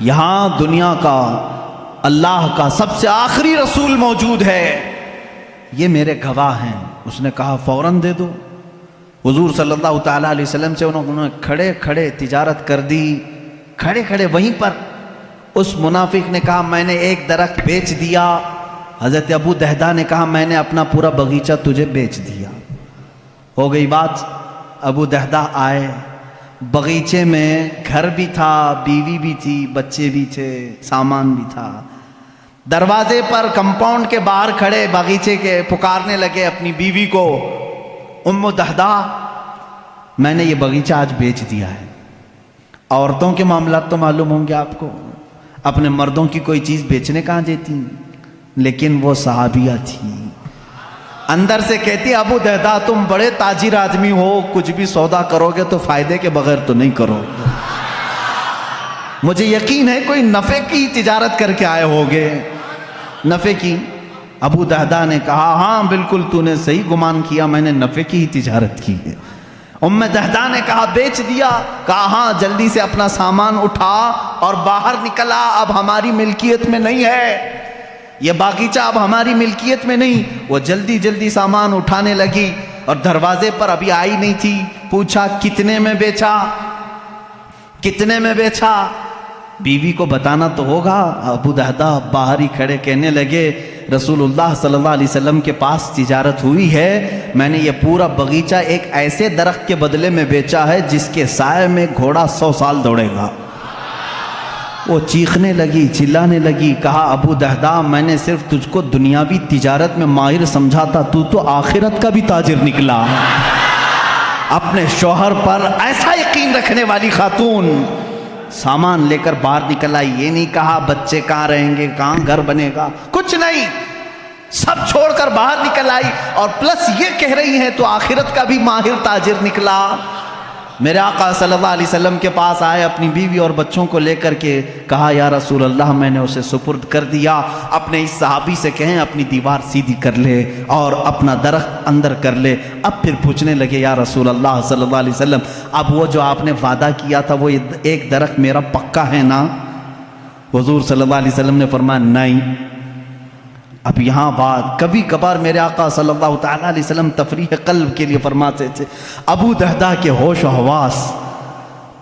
یہاں دنیا کا اللہ کا سب سے آخری رسول موجود ہے، یہ میرے گواہ ہیں۔ اس نے کہا فوراً دے دو۔ حضور صلی اللہ تعالیٰ علیہ وسلم سے انہوں نے کھڑے کھڑے تجارت کر دی، کھڑے کھڑے وہیں پر۔ اس منافق نے کہا میں نے ایک درخت بیچ دیا۔ حضرت ابو دہدہ نے کہا میں نے اپنا پورا باغیچہ تجھے بیچ دیا۔ ہو گئی بات۔ ابو دہدہ آئے، باغیچے میں گھر بھی تھا، بیوی بھی تھی، بچے بھی تھے، سامان بھی تھا۔ دروازے پر کمپاؤنڈ کے باہر کھڑے باغیچے کے پکارنے لگے اپنی بیوی کو، ام دہدہ میں نے یہ باغیچہ آج بیچ دیا ہے۔ عورتوں کے معاملات تو معلوم ہوں گے آپ کو، اپنے مردوں کی کوئی چیز بیچنے کہاں دیتی، لیکن وہ صحابیہ تھی، اندر سے کہتی ابو دہدہ تم بڑے تاجر آدمی ہو، کچھ بھی سودا کرو گے تو فائدے کے بغیر تو نہیں کرو گے، مجھے یقین ہے کوئی نفع کی تجارت کر کے آئے ہوگے، نفع کی۔ ابو دہدہ نے کہا ہاں بالکل تو نے صحیح گمان کیا، میں نے نفع کی ہی تجارت کی ہے۔ ام دہدہ نے کہا بیچ دیا؟ کہا ہاں، جلدی سے اپنا سامان اٹھا اور باہر نکلا، اب ہماری ملکیت میں نہیں ہے یہ باغیچہ، اب ہماری ملکیت میں نہیں۔ وہ جلدی جلدی سامان اٹھانے لگی اور دروازے پر ابھی آئی نہیں تھی، پوچھا کتنے میں بیچا، کتنے میں بیچا؟ بیوی کو بتانا تو ہوگا۔ ابو دہدہ باہر ہی کھڑے کہنے لگے رسول اللہ صلی اللہ علیہ وسلم کے پاس تجارت ہوئی ہے، میں نے یہ پورا باغیچہ ایک ایسے درخت کے بدلے میں بیچا ہے جس کے سائے میں گھوڑا 100 سال دوڑے گا۔ وہ چیخنے لگی، چلانے لگی، کہا ابو دہدہ میں نے صرف تجھ کو دنیاوی تجارت میں ماہر سمجھا تھا، تو آخرت کا بھی تاجر نکلا۔ اپنے شوہر پر ایسا یقین رکھنے والی خاتون سامان لے کر باہر نکل آئی، یہ نہیں کہا بچے کہاں رہیں گے، کہاں گھر بنے گا، کچھ نہیں، سب چھوڑ کر باہر نکل آئی، اور پلس یہ کہہ رہی ہیں تو آخرت کا بھی ماہر تاجر نکلا۔ میرے آقا صلی اللہ علیہ وسلم کے پاس آئے اپنی بیوی اور بچوں کو لے کر کے، کہا یا رسول اللہ میں نے اسے سپرد کر دیا، اپنے اس صحابی سے کہیں اپنی دیوار سیدھی کر لے اور اپنا درخت اندر کر لے۔ اب پھر پوچھنے لگے یا رسول اللہ صلی اللہ علیہ وسلم اب وہ جو آپ نے وعدہ کیا تھا وہ ایک درخت میرا پکا ہے نا؟ حضور صلی اللہ علیہ وسلم نے فرمایا نہیں۔ اب یہاں بات، کبھی کبھار میرے آقا صلی اللہ تعالیٰ علیہ وسلم تفریح قلب کے لیے فرماتے تھے، ابو دہدہ کے ہوش و حواس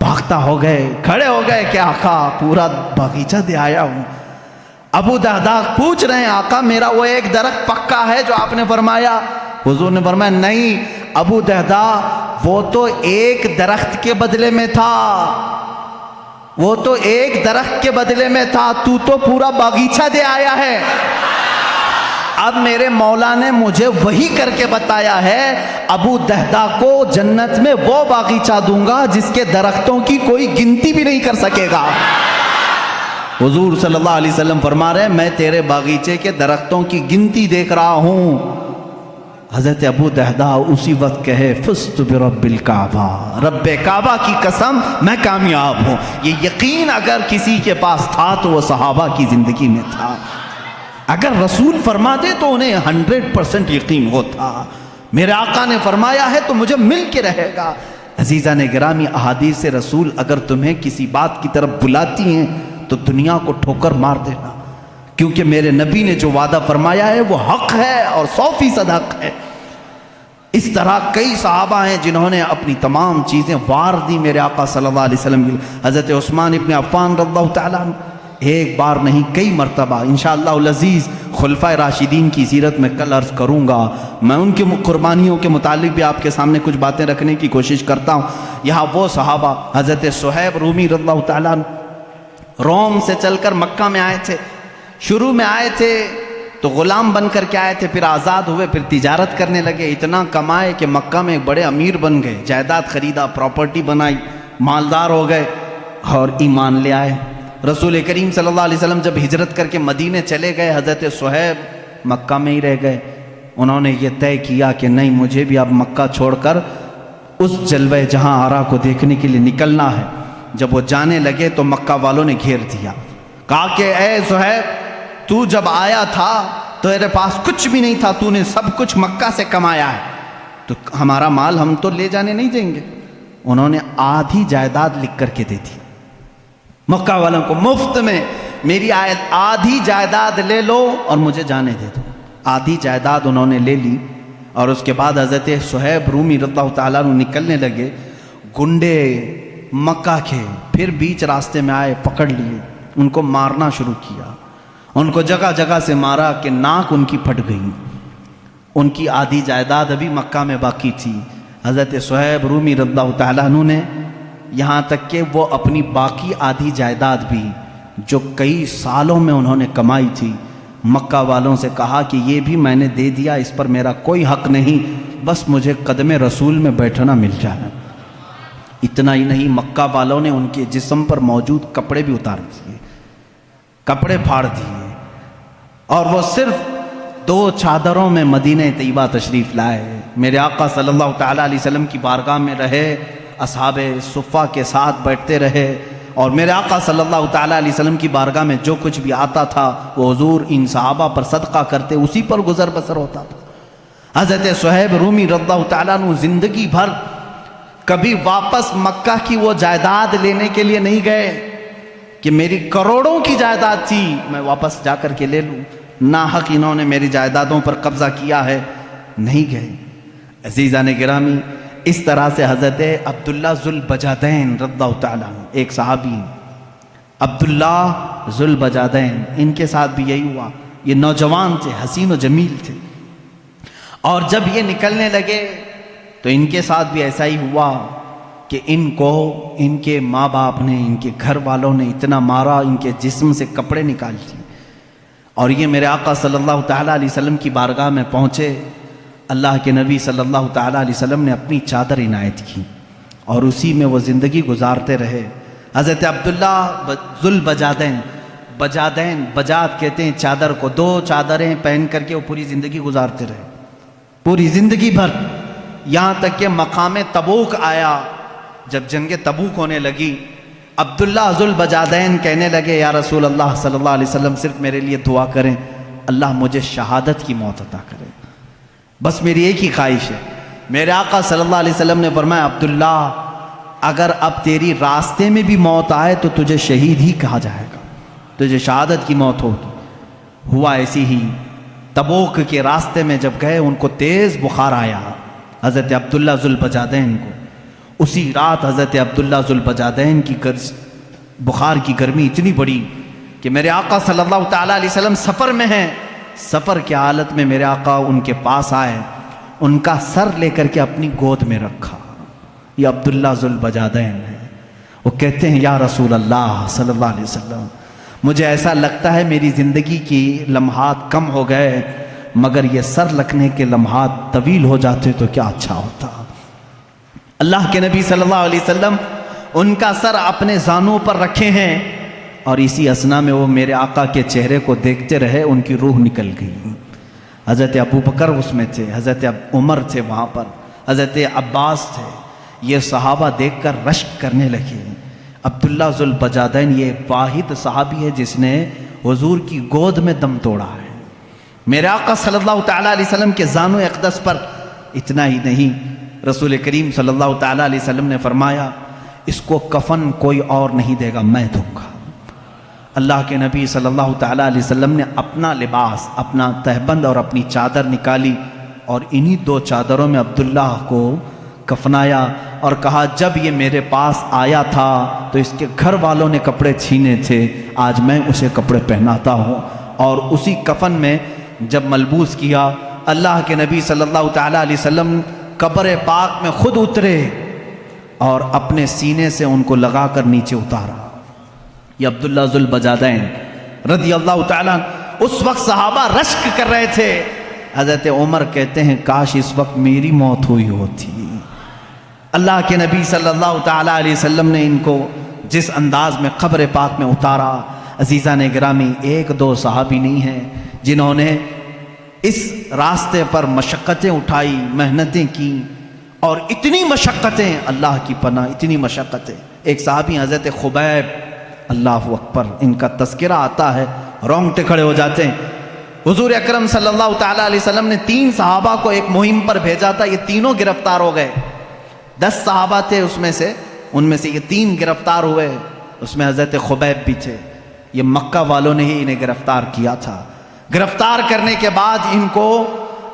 بھاگتا ہو گئے، کھڑے ہو گئے کہ آقا پورا باغیچہ دے آیا ہوں۔ ابو دہدہ پوچھ رہے ہیں آقا میرا وہ ایک درخت پکا ہے جو آپ نے فرمایا؟ حضور نے فرمایا نہیں ابو دہدہ، وہ تو ایک درخت کے بدلے میں تھا، وہ تو ایک درخت کے بدلے میں تھا، تو پورا باغیچہ دے آیا ہے۔ اب میرے مولا نے مجھے وہی کر کے بتایا ہے، ابو دہدا کو جنت میں وہ باغیچہ دوں گا جس کے درختوں کی کوئی گنتی بھی نہیں کر سکے گا۔ حضور صلی اللہ علیہ وسلم فرما رہے ہیں میں تیرے باغیچے کے درختوں کی گنتی دیکھ رہا ہوں۔ حضرت ابو دہدا اسی وقت کہے فزت برب الکعبہ، رب کعبہ کی قسم میں کامیاب ہوں۔ یہ یقین اگر کسی کے پاس تھا تو وہ صحابہ کی زندگی میں تھا۔ اگر رسول فرما دے تو انہیں 100% یقین ہوتا، میرے آقا نے فرمایا ہے تو مجھے مل کے رہے گا۔ عزیزان گرامی، احادیث رسول اگر تمہیں کسی بات کی طرف بلاتی ہیں تو دنیا کو ٹھوکر مار دینا، کیونکہ میرے نبی نے جو وعدہ فرمایا ہے وہ حق ہے اور 100% حق ہے۔ اس طرح کئی صحابہ ہیں جنہوں نے اپنی تمام چیزیں وار دی میرے آقا صلی اللہ علیہ وسلم کی۔ حضرت عثمان ابن عفان رضی اللہ تعالیٰ عنہ ایک بار نہیں کئی مرتبہ، انشاءاللہ العزیز خلفائے راشدین کی سیرت میں کل عرض کروں گا، میں ان کی قربانیوں کے متعلق بھی آپ کے سامنے کچھ باتیں رکھنے کی کوشش کرتا ہوں۔ یہاں وہ صحابہ حضرت صہیب رومی رضی اللہ تعالیٰ عنہ روم سے چل کر مکہ میں آئے تھے۔ شروع میں آئے تھے تو غلام بن کر کے آئے تھے، پھر آزاد ہوئے، پھر تجارت کرنے لگے، اتنا کمائے کہ مکہ میں ایک بڑے امیر بن گئے، جائیداد خریدا، پراپرٹی بنائی، مالدار ہو گئے اور ایمان لے آئے۔ رسول کریم صلی اللہ علیہ وسلم جب ہجرت کر کے مدینے چلے گئے، حضرت صہیب مکہ میں ہی رہ گئے۔ انہوں نے یہ طے کیا کہ نہیں، مجھے بھی اب مکہ چھوڑ کر اس جلوہ جہاں آرا کو دیکھنے کے لیے نکلنا ہے۔ جب وہ جانے لگے تو مکہ والوں نے گھیر دیا، کہا کہ اے صہیب تو جب آیا تھا تو تیرے پاس کچھ بھی نہیں تھا، تو نے سب کچھ مکہ سے کمایا ہے، تو ہمارا مال ہم تو لے جانے نہیں دیں گے۔ انہوں نے آدھی جائیداد لکھ کر کے دی تھی مکہ والوں کو، مفت میں میری آدھی جائیداد لے لو اور مجھے جانے دے دو۔ آدھی جائیداد انہوں نے لے لی اور اس کے بعد حضرت صہیب رومی رضی اللہ تعالیٰ عنہ نکلنے لگے۔ گنڈے مکہ کے پھر بیچ راستے میں آئے، پکڑ لیے، ان کو مارنا شروع کیا، ان کو جگہ جگہ سے مارا کہ ناک ان کی پھٹ گئی۔ ان کی آدھی جائیداد ابھی مکہ میں باقی تھی۔ حضرت صہیب رومی رضی اللہ تعالیٰ عنہ نے یہاں تک کہ وہ اپنی باقی آدھی جائیداد بھی جو کئی سالوں میں انہوں نے کمائی تھی، مکہ والوں سے کہا کہ یہ بھی میں نے دے دیا، اس پر میرا کوئی حق نہیں، بس مجھے قدم رسول میں بیٹھنا مل جائے۔ اتنا ہی نہیں، مکہ والوں نے ان کے جسم پر موجود کپڑے بھی اتار دیے، کپڑے پھاڑ دیے، اور وہ صرف 2 چادروں میں مدینہ طیبہ تشریف لائے۔ میرے آقا صلی اللہ تعالیٰ علیہ وسلم کی بارگاہ میں رہے، اصحاب صفہ کے ساتھ بیٹھتے رہے، اور میرے آقا صلی اللہ تعالیٰ علیہ وسلم کی بارگاہ میں جو کچھ بھی آتا تھا وہ حضور ان صحابہ پر صدقہ کرتے، اسی پر گزر بسر ہوتا تھا۔ حضرت صہیب رومی رضی اللہ تعالیٰ عنہ زندگی بھر کبھی واپس مکہ کی وہ جائیداد لینے کے لیے نہیں گئے کہ میری کروڑوں کی جائیداد تھی میں واپس جا کر کے لے لوں، ناحق انہوں نے میری جائیدادوں پر قبضہ کیا ہے، نہیں گئے۔ عزیزان گرامی، اس طرح سے حضرت عبداللہ ذوالبجادین رضی اللہ تعالیٰ عنہ، ایک صحابی عبداللہ ذوالبجادین، ان کے ساتھ بھی یہی ہوا۔ یہ نوجوان تھے، حسین و جمیل تھے، اور جب یہ نکلنے لگے تو ان کے ساتھ بھی ایسا ہی ہوا کہ ان کو ان کے ماں باپ نے، ان کے گھر والوں نے اتنا مارا، ان کے جسم سے کپڑے نکال دیے، اور یہ میرے آقا صلی اللہ تعالیٰ علیہ وسلم کی بارگاہ میں پہنچے۔ اللہ کے نبی صلی اللہ تعالیٰ علیہ وسلم نے اپنی چادر عنایت کی اور اسی میں وہ زندگی گزارتے رہے۔ حضرت عبداللہ ذوالبجادین، بجاد کہتے ہیں چادر کو، 2 چادریں پہن کر کے وہ پوری زندگی گزارتے رہے، پوری زندگی بھر، یہاں تک کہ مقام تبوک آیا۔ جب جنگ تبوک ہونے لگی، عبداللہ ذوالبجادین کہنے لگے یا رسول اللہ صلی اللہ علیہ وسلم صرف میرے لیے دعا کریں، اللہ مجھے شہادت کی موت عطا کرے، بس میری ایک ہی خواہش ہے۔ میرے آقا صلی اللہ علیہ وسلم نے فرمایا عبداللہ اگر اب تیری راستے میں بھی موت آئے تو تجھے شہید ہی کہا جائے گا، تجھے شہادت کی موت ہوگی۔ ہوا ایسی ہی، تبوک کے راستے میں جب گئے ان کو تیز بخار آیا، حضرت عبداللہ ذوالبجادین کو۔ اسی رات حضرت عبداللہ ذوالبجادین کی بخار کی گرمی اتنی بڑی کہ میرے آقا صلی اللہ تعالیٰ علیہ وسلم سفر میں ہیں، سفر کی حالت میں میرے آقا ان کے پاس آئے، ان کا سر لے کر کے اپنی گود میں رکھا۔ یہ عبداللہ ذوالبجادین ہے۔ وہ کہتے ہیں یا رسول اللہ صلی اللہ علیہ وسلم، مجھے ایسا لگتا ہے میری زندگی کی لمحات کم ہو گئے، مگر یہ سر رکھنے کے لمحات طویل ہو جاتے تو کیا اچھا ہوتا۔ اللہ کے نبی صلی اللہ علیہ وسلم ان کا سر اپنے زانوں پر رکھے ہیں، اور اسی اثنا میں وہ میرے آقا کے چہرے کو دیکھتے رہے، ان کی روح نکل گئی۔ حضرت ابو بکر اس میں تھے، حضرت عمر تھے وہاں پر، حضرت عباس تھے۔ یہ صحابہ دیکھ کر رشک کرنے لگے۔ عبداللہ ذو البجادین یہ واحد صحابی ہے جس نے حضور کی گود میں دم توڑا ہے۔ میرے آقا صلی اللہ تعالیٰ علیہ وسلم کے زانو اقدس پر اتنا ہی نہیں، رسول کریم صلی اللہ تعالیٰ علیہ وسلم نے فرمایا اس کو کفن کوئی اور نہیں دے گا، میں دوں گا۔ اللہ کے نبی صلی اللہ تعالیٰ علیہ وسلم نے اپنا لباس، اپنا تہبند اور اپنی چادر نکالی، اور انہی 2 چادروں میں عبداللہ کو کفنایا، اور کہا جب یہ میرے پاس آیا تھا تو اس کے گھر والوں نے کپڑے چھینے تھے، آج میں اسے کپڑے پہناتا ہوں۔ اور اسی کفن میں جب ملبوس کیا، اللہ کے نبی صلی اللہ تعالیٰ علیہ وسلم قبر پاک میں خود اترے اور اپنے سینے سے ان کو لگا کر نیچے اتارا۔ یہ عبداللہ ذو البجادین رضی اللہ تعالیٰ اس وقت صحابہ رشک کر رہے تھے۔ حضرت عمر کہتے ہیں کاش اس وقت میری موت ہوئی ہوتی۔ اللہ کے نبی صلی اللہ تعالیٰ علیہ وسلم نے ان کو جس انداز میں قبر پاک میں اتارا، عزیزان گرامی 1-2 صحابی نہیں ہیں جنہوں نے اس راستے پر مشقتیں اٹھائی، محنتیں کی، اور اتنی مشقتیں، اللہ کی پناہ اتنی مشقتیں۔ ایک صحابی حضرت خبیب، اللہ اکبر، ان کا تذکرہ آتا ہے رونگٹے کھڑے ہو جاتے ہیں۔ حضور اکرم صلی اللہ تعالیٰ علیہ وسلم نے 3 صحابہ کو ایک مہم پر بھیجا تھا، یہ تینوں گرفتار ہو گئے۔ 10 صحابہ تھے ان میں سے یہ 3 گرفتار ہوئے، اس میں حضرت خبیب بھی تھے۔ یہ مکہ والوں نے ہی انہیں گرفتار کیا تھا۔ گرفتار کرنے کے بعد ان کو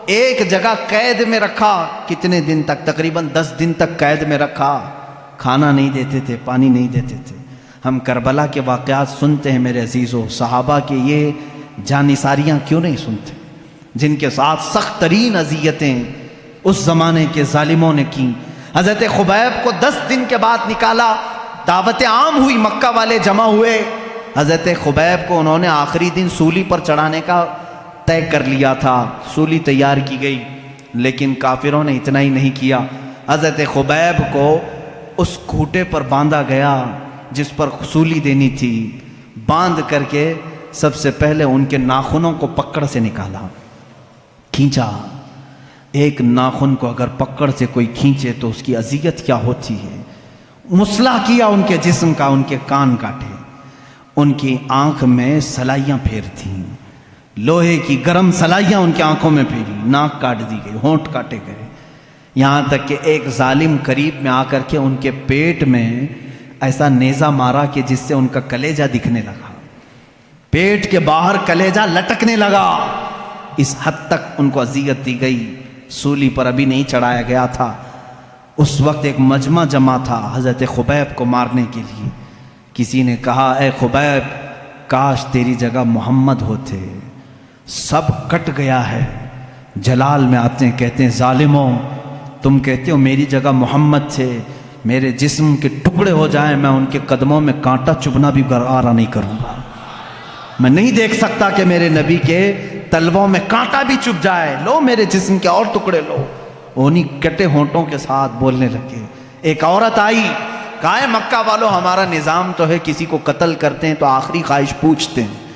ایک جگہ قید میں رکھا، کتنے دن تک؟ تقریباً 10 دن تک قید میں رکھا۔ کھانا نہیں دیتے تھے، پانی نہیں دیتے تھے۔ ہم کربلا کے واقعات سنتے ہیں میرے عزیزوں، صحابہ کے یہ جانثاریاں کیوں نہیں سنتے جن کے ساتھ سخت ترین اذیتیں اس زمانے کے ظالموں نے کی۔ حضرت خبیب کو 10 دن کے بعد نکالا، دعوت عام ہوئی، مکہ والے جمع ہوئے۔ حضرت خبیب کو انہوں نے آخری دن سولی پر چڑھانے کا طے کر لیا تھا، سولی تیار کی گئی، لیکن کافروں نے اتنا ہی نہیں کیا، حضرت خبیب کو اس کھوٹے پر باندھا گیا جس پر سولی دینی تھی۔ باندھ کر کے سب سے پہلے ان کے ناخنوں کو پکڑ سے نکالا، کھینچا۔ ایک ناخن کو اگر پکڑ سے کوئی کھینچے تو اس کی اذیت کیا ہوتی ہے۔ مسلح کیا ان کے جسم کا، ان کے کان کاٹے، ان کی آنکھ میں سلائیاں پھیرتیں، لوہے کی گرم سلائیاں ان کی آنکھوں میں پھیری، ناک کاٹ دی گئی، ہونٹ کاٹے گئے، یہاں تک کہ ایک ظالم قریب میں آ کر کے ان کے پیٹ میں ایسا نیزہ مارا کہ جس سے ان کا کلیجہ دکھنے لگا، پیٹ کے باہر کلیجہ لٹکنے لگا۔ اس حد تک ان کو اذیت دی گئی۔ سولی پر ابھی نہیں چڑھایا گیا تھا، اس وقت ایک مجمع جمع تھا حضرت خبیب کو مارنے کے لیے۔ کسی نے کہا اے خبیب کاش تیری جگہ محمد ہوتے، سب کٹ گیا ہے۔ جلال میں آتے ہیں، کہتے ہیں ظالموں تم کہتے ہو میری جگہ محمد تھے، میرے جسم کے ٹکڑے ہو جائیں میں ان کے قدموں میں کانٹا چبھنا بھی گوارا نہیں کروں گا۔ میں نہیں دیکھ سکتا کہ میرے نبی کے تلووں میں کانٹا بھی چبھ جائے، لو میرے جسم کے اور ٹکڑے لو۔ انہیں کٹے ہونٹوں کے ساتھ بولنے لگے۔ ایک عورت آئی، کہا مکہ والوں ہمارا نظام تو ہے کسی کو قتل کرتے ہیں تو آخری خواہش پوچھتے ہیں،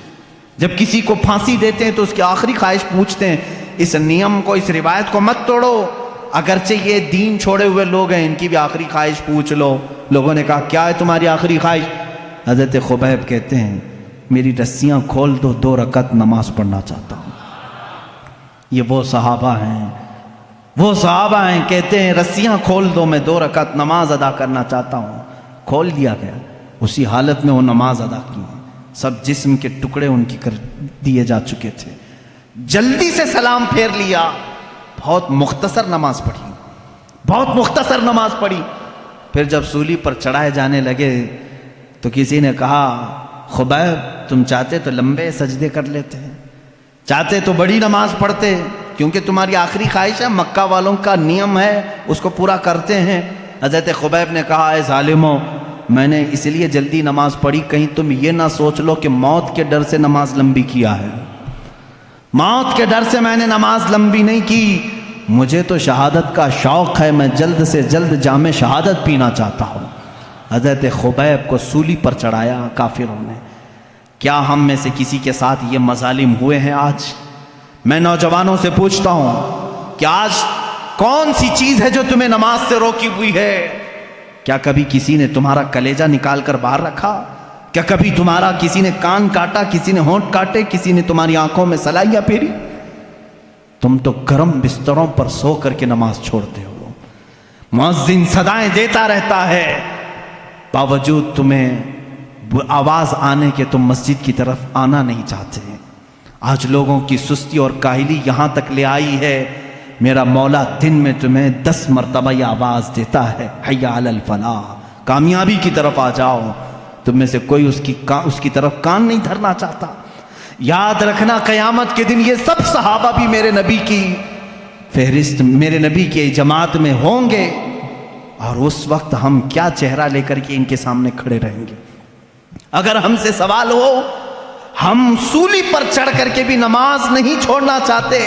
جب کسی کو پھانسی دیتے ہیں تو اس کی آخری خواہش پوچھتے ہیں۔ اس نیم کو، اس روایت کو مت توڑو، اگرچہ یہ دین چھوڑے ہوئے لوگ ہیں، ان کی بھی آخری خواہش پوچھ لو۔ لوگوں نے کہا کیا ہے تمہاری آخری خواہش؟ حضرت خبیب کہتے ہیں میری رسیاں کھول دو، 2 رکعت نماز پڑھنا چاہتا ہوں۔ یہ وہ صحابہ ہیں، وہ صحابہ ہیں، کہتے ہیں رسیاں کھول دو، میں 2 رکعت نماز ادا کرنا چاہتا ہوں۔ کھول دیا گیا، اسی حالت میں وہ نماز ادا کی، سب جسم کے ٹکڑے ان کی کر دیے جا چکے تھے۔ جلدی سے سلام پھیر لیا، بہت مختصر نماز پڑھی، بہت مختصر نماز پڑھی۔ پھر جب سولی پر چڑھائے جانے لگے تو کسی نے کہا خبیب تم چاہتے تو لمبے سجدے کر لیتے، چاہتے تو بڑی نماز پڑھتے، کیونکہ تمہاری آخری خواہش ہے، مکہ والوں کا نیم ہے اس کو پورا کرتے ہیں۔ حضرت خبیب نے کہا اے ظالموں میں نے اس لیے جلدی نماز پڑھی کہیں تم یہ نہ سوچ لو کہ موت کے ڈر سے نماز لمبی کیا ہے۔ موت کے ڈر سے میں نے نماز لمبی نہیں کی، مجھے تو شہادت کا شوق ہے، میں جلد سے جلد جام شہادت پینا چاہتا ہوں۔ حضرت خبیب کو سولی پر چڑھایا کافروں نے۔ کیا ہم میں سے کسی کے ساتھ یہ مظالم ہوئے ہیں آج؟ میں نوجوانوں سے پوچھتا ہوں کہ آج کون سی چیز ہے جو تمہیں نماز سے روکی ہوئی ہے؟ کیا کبھی کسی نے تمہارا کلیجہ نکال کر باہر رکھا؟ کیا کبھی تمہارا کسی نے کان کاٹا، کسی نے ہونٹ کاٹے، کسی نے تمہاری آنکھوں میں سلائیاں پھیری؟ تم تو گرم بستروں پر سو کر کے نماز چھوڑتے ہو، مؤذن صدائیں دیتا رہتا ہے، باوجود تمہیں آواز آنے کے تم مسجد کی طرف آنا نہیں چاہتے۔ آج لوگوں کی سستی اور کاہلی یہاں تک لے آئی ہے، میرا مولا دن میں تمہیں 10 مرتبہ یہ آواز دیتا ہے، حی علی الفلاح، کامیابی کی طرف آ جاؤ۔ تم میں سے کوئی اس کی طرف کان نہیں دھرنا چاہتا۔ یاد رکھنا قیامت کے دن یہ سب صحابہ بھی میرے نبی کی فہرست، میرے نبی کے جماعت میں ہوں گے، اور اس وقت ہم کیا چہرہ لے کر کے ان کے سامنے کھڑے رہیں گے۔ اگر ہم سے سوال ہو، ہم سولی پر چڑھ کر کے بھی نماز نہیں چھوڑنا چاہتے،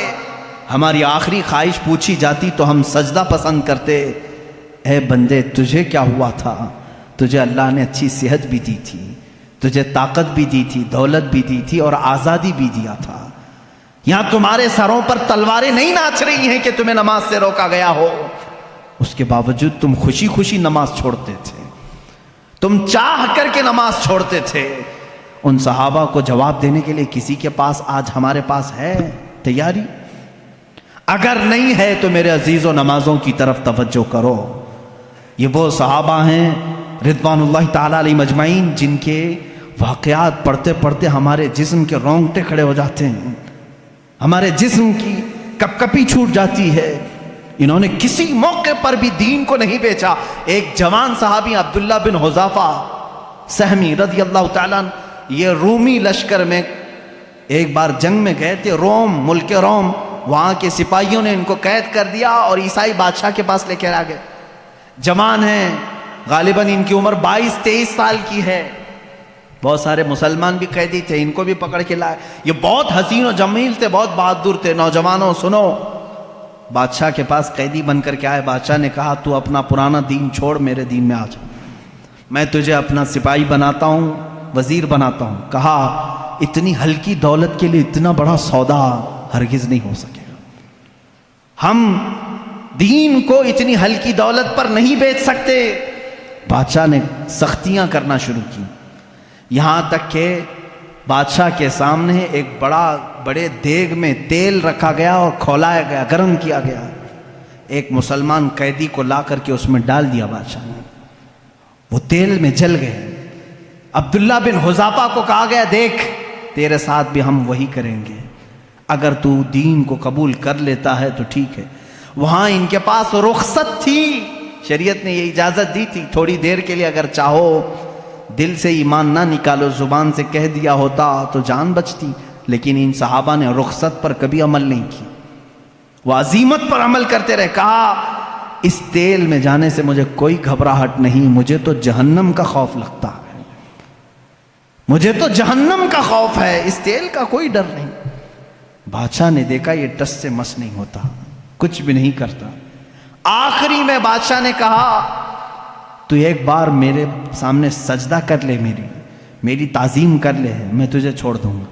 ہماری آخری خواہش پوچھی جاتی تو ہم سجدہ پسند کرتے۔ اے بندے، تجھے کیا ہوا تھا؟ تجھے اللہ نے اچھی صحت بھی دی تھی، تجھے طاقت بھی دی تھی، دولت بھی دی تھی، اور آزادی بھی دیا تھا۔ یہاں تمہارے سروں پر تلواریں نہیں ناچ رہی ہیں کہ تمہیں نماز سے روکا گیا ہو، اس کے باوجود تم خوشی خوشی نماز چھوڑتے تھے، تم چاہ کر کے نماز چھوڑتے تھے۔ ان صحابہ کو جواب دینے کے لیے کسی کے پاس آج ہمارے پاس ہے تیاری؟ اگر نہیں ہے تو میرے عزیزوں، نمازوں کی طرف توجہ کرو۔ یہ وہ صحابہ ہیں رضوان اللہ تعالیٰ علیہ مجمعین جن کے واقعات پڑھتے پڑھتے ہمارے جسم کے رونگٹے کھڑے ہو جاتے ہیں، ہمارے جسم کی کپ کپی چھوٹ جاتی ہے۔ انہوں نے کسی موقع پر بھی دین کو نہیں بیچا۔ ایک جوان صحابی عبداللہ بن حذافہ سہمی رضی اللہ تعالیٰ، یہ رومی لشکر میں ایک بار جنگ میں گئے تھے، روم، ملک روم، وہاں کے سپاہیوں نے ان کو قید کر دیا اور عیسائی بادشاہ کے پاس لے کر آ گئے۔ جوان ہیں، غالباً ان کی عمر 22-23 سال کی ہے۔ بہت سارے مسلمان بھی قیدی تھے، ان کو بھی پکڑ کے لائے۔ یہ بہت حسین و جمیل تھے، بہت بہادر تھے۔ نوجوانوں سنو، بادشاہ کے پاس قیدی بن کر کے آئے۔ بادشاہ نے کہا تو اپنا پرانا دین چھوڑ، میرے دین میں آ جا، میں تجھے اپنا سپاہی بناتا ہوں، وزیر بناتا ہوں۔ کہا اتنی ہلکی دولت کے لیے اتنا بڑا سودا ہرگز نہیں ہو سکے گا، ہم دین کو اتنی ہلکی دولت پر نہیں بیچ سکتے۔ بادشاہ نے سختیاں کرنا شروع کی، یہاں تک کہ بادشاہ کے سامنے ایک بڑے دیگ میں تیل رکھا گیا اور کھولایا گیا، گرم کیا گیا۔ ایک مسلمان قیدی کو لا کر کے اس میں ڈال دیا بادشاہ نے، وہ تیل میں جل گئے۔ عبداللہ بن حذافہ کو کہا گیا دیکھ تیرے ساتھ بھی ہم وہی کریں گے، اگر تو دین کو قبول کر لیتا ہے تو ٹھیک ہے۔ وہاں ان کے پاس رخصت تھی، شریعت نے یہ اجازت دی تھی، تھوڑی دیر کے لیے اگر چاہو دل سے ایمان نہ نکالو، زبان سے کہہ دیا ہوتا تو جان بچتی، لیکن ان صحابہ نے رخصت پر کبھی عمل نہیں کی، وہ عزیمت پر عمل کرتے رہے۔ کہا اس تیل میں جانے سے مجھے کوئی گھبراہٹ نہیں، مجھے تو جہنم کا خوف لگتا ہے، مجھے تو جہنم کا خوف ہے، اس تیل کا کوئی ڈر نہیں۔ بادشاہ نے دیکھا یہ ٹس سے مس نہیں ہوتا، کچھ بھی نہیں کرتا۔ آخری میں بادشاہ نے کہا تو ایک بار میرے سامنے سجدہ کر لے، میری تعظیم کر لے، میں تجھے چھوڑ دوں گا۔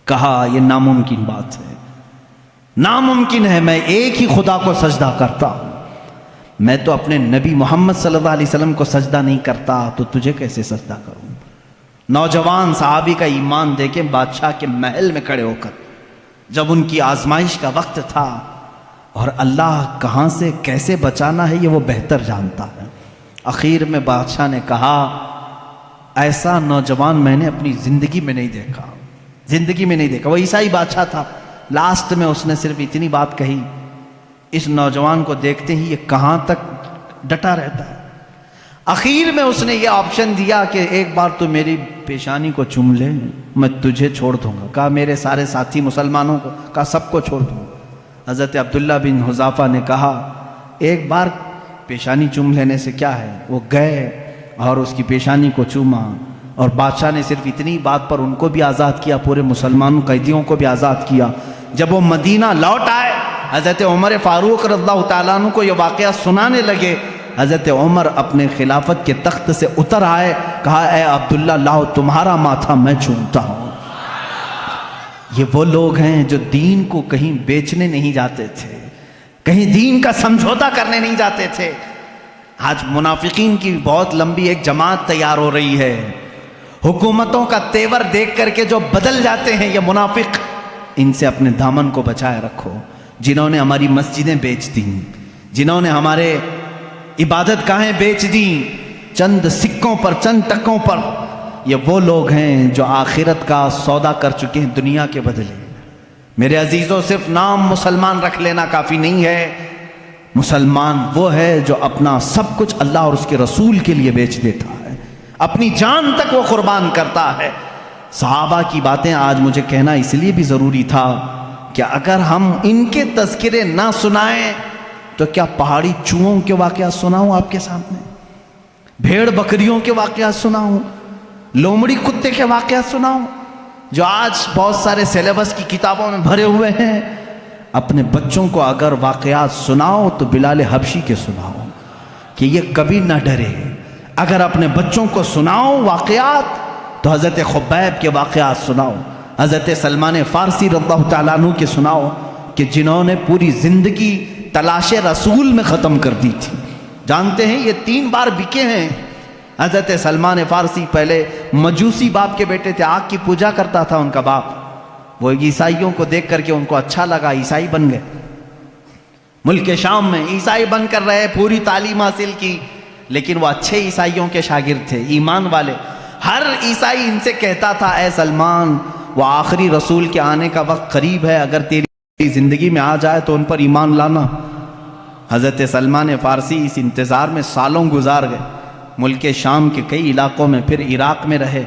کہا یہ ناممکن بات ہے، ناممکن ہے، میں ایک ہی خدا کو سجدہ کرتا ہوں، میں تو اپنے نبی محمد صلی اللہ علیہ وسلم کو سجدہ نہیں کرتا، تو تجھے کیسے سجدہ کروں؟ نوجوان صحابی کا ایمان دیکھیں، بادشاہ کے محل میں کھڑے ہو کر جب ان کی آزمائش کا وقت تھا، اور اللہ کہاں سے کیسے بچانا ہے یہ وہ بہتر جانتا ہے۔ اخیر میں بادشاہ نے کہا ایسا نوجوان میں نے اپنی زندگی میں نہیں دیکھا، زندگی میں نہیں دیکھا۔ وہ عیسائی بادشاہ تھا، لاسٹ میں اس نے صرف اتنی بات کہی، اس نوجوان کو دیکھتے ہی یہ کہاں تک ڈٹا رہتا ہے۔ اخیر میں اس نے یہ آپشن دیا کہ ایک بار تو میری پیشانی کو چوم لے، میں تجھے چھوڑ دوں گا۔ کہا میرے سارے ساتھی مسلمانوں کو، کہا سب کو چھوڑ دوں گا۔ حضرت عبداللہ بن حذافہ نے کہا ایک بار پیشانی چوم لینے سے کیا ہے؟ وہ گئے اور اس کی پیشانی کو چوما، اور بادشاہ نے صرف اتنی بات پر ان کو بھی آزاد کیا، پورے مسلمان قیدیوں کو بھی آزاد کیا۔ جب وہ مدینہ لوٹ آئے، حضرت عمر فاروق رضی اللہ تعالیٰ عنہ کو یہ واقعہ سنانے لگے۔ حضرت عمر اپنے خلافت کے تخت سے اتر آئے، کہا اے عبداللہ لاؤ تمہارا ماتھا میں چومتا ہوں۔ یہ وہ لوگ ہیں جو دین کو کہیں بیچنے نہیں جاتے تھے، کہیں دین کا سمجھوتا کرنے نہیں جاتے تھے۔ آج منافقین کی بہت لمبی ایک جماعت تیار ہو رہی ہے، حکومتوں کا تیور دیکھ کر کے جو بدل جاتے ہیں یہ منافق، ان سے اپنے دامن کو بچائے رکھو۔ جنہوں نے ہماری مسجدیں بیچ دیں، جنہوں نے ہمارے عبادت گاہیں بیچ دیں چند سکوں پر، چند ٹکوں پر، یہ وہ لوگ ہیں جو آخرت کا سودا کر چکے ہیں دنیا کے بدلے۔ میرے عزیزوں، صرف نام مسلمان رکھ لینا کافی نہیں ہے، مسلمان وہ ہے جو اپنا سب کچھ اللہ اور اس کے رسول کے لیے بیچ دیتا ہے، اپنی جان تک وہ قربان کرتا ہے۔ صحابہ کی باتیں آج مجھے کہنا اس لیے بھی ضروری تھا کہ اگر ہم ان کے تذکرے نہ سنائیں تو کیا پہاڑی چوہوں کے واقعات سناؤں آپ کے سامنے، بھیڑ بکریوں کے واقعات سناؤں، لومڑی کتے کے واقعات سناؤں جو آج بہت سارے سیلیبس کی کتابوں میں بھرے ہوئے ہیں؟ اپنے بچوں کو اگر واقعات سناؤ تو بلال حبشی کے سناؤ کہ یہ کبھی نہ ڈرے۔ اگر اپنے بچوں کو سناؤ واقعات تو حضرت خبیب کے واقعات سناؤ، حضرت سلمان فارسی رضی اللہ تعالیٰ عنہ کے سناؤ کہ جنہوں نے پوری زندگی تلاش رسول میں ختم کر دی تھی۔ جانتے ہیں یہ 3 بار بکے ہیں۔ حضرت سلمان فارسی پہلے مجوسی باپ کے بیٹے تھے، آگ کی پوجا کرتا تھا ان کا باپ، وہ عیسائیوں کو دیکھ کر کے ان کو اچھا لگا، عیسائی بن گئے۔ ملک شام میں عیسائی بن کر رہے، پوری تعلیم حاصل کی، لیکن وہ اچھے عیسائیوں کے شاگرد تھے، ایمان والے۔ ہر عیسائی ان سے کہتا تھا اے سلمان، وہ آخری رسول کے آنے کا وقت قریب ہے، اگر تیری زندگی میں آ جائے تو ان پر ایمان لانا۔ حضرت سلمان فارسی اس انتظار میں سالوں گزار گئے، ملک شام کے کئی علاقوں میں، پھر عراق میں رہے،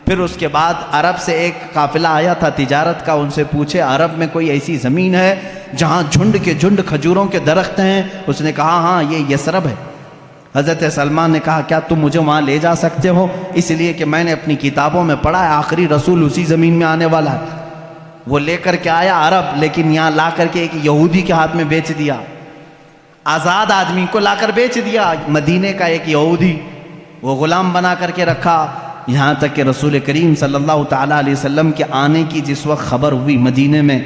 پھر اس کے بعد عرب سے ایک قافلہ آیا تھا تجارت کا، ان سے پوچھے عرب میں کوئی ایسی زمین ہے جہاں جھنڈ کے جھنڈ کھجوروں کے درخت ہیں؟ اس نے کہا ہاں یہ یثرب ہے۔ حضرت سلمان نے کہا کیا تم مجھے وہاں لے جا سکتے ہو؟ اس لیے کہ میں نے اپنی کتابوں میں پڑھا ہے آخری رسول اسی زمین میں آنے والا ہے۔ وہ لے کر کے آیا عرب، لیکن یہاں لا کر کے ایک یہودی کے ہاتھ میں بیچ دیا، آزاد آدمی کو لا کر بیچ دیا۔ مدینے کا ایک یہودی وہ غلام بنا کر کے رکھا، یہاں تک کہ رسول کریم صلی اللہ تعالیٰ علیہ وسلم کے آنے کی جس وقت خبر ہوئی مدینے میں،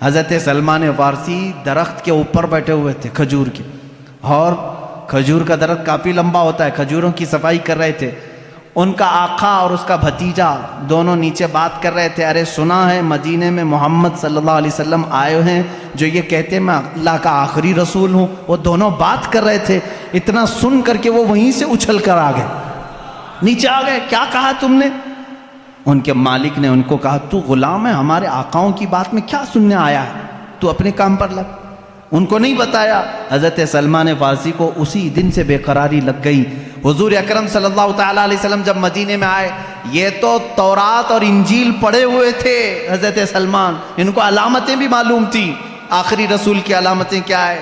حضرت سلمان فارسی درخت کے اوپر بیٹھے ہوئے تھے کھجور کے، اور کھجور کا درخت کافی لمبا ہوتا ہے، کھجوروں کی صفائی کر رہے تھے۔ ان کا آقا اور اس کا بھتیجا دونوں نیچے بات کر رہے تھے، ارے سنا ہے مدینے میں محمد صلی اللہ علیہ وسلم آئے ہیں جو یہ کہتے ہیں میں اللہ کا آخری رسول ہوں۔ وہ دونوں بات کر رہے تھے، اتنا سن کر کے وہ وہیں سے اچھل کر آ گئے، نیچے آ گئے۔ کیا کہا تم نے؟ ان کے مالک نے ان کو کہا تو غلام ہے، ہمارے آقاؤں کی بات میں کیا سننے آیا ہے، تو اپنے کام پر لگ۔ ان کو نہیں بتایا۔ حضرت سلمان فارسی کو اسی دن سے بے قراری لگ گئی۔ حضور اکرم صلی اللہ تعالیٰ علیہ وسلم جب مدینے میں آئے، یہ تو تورات اور انجیل پڑھے ہوئے تھے حضرت سلمان، ان کو علامتیں بھی معلوم تھیں، آخری رسول کی علامتیں کیا ہے۔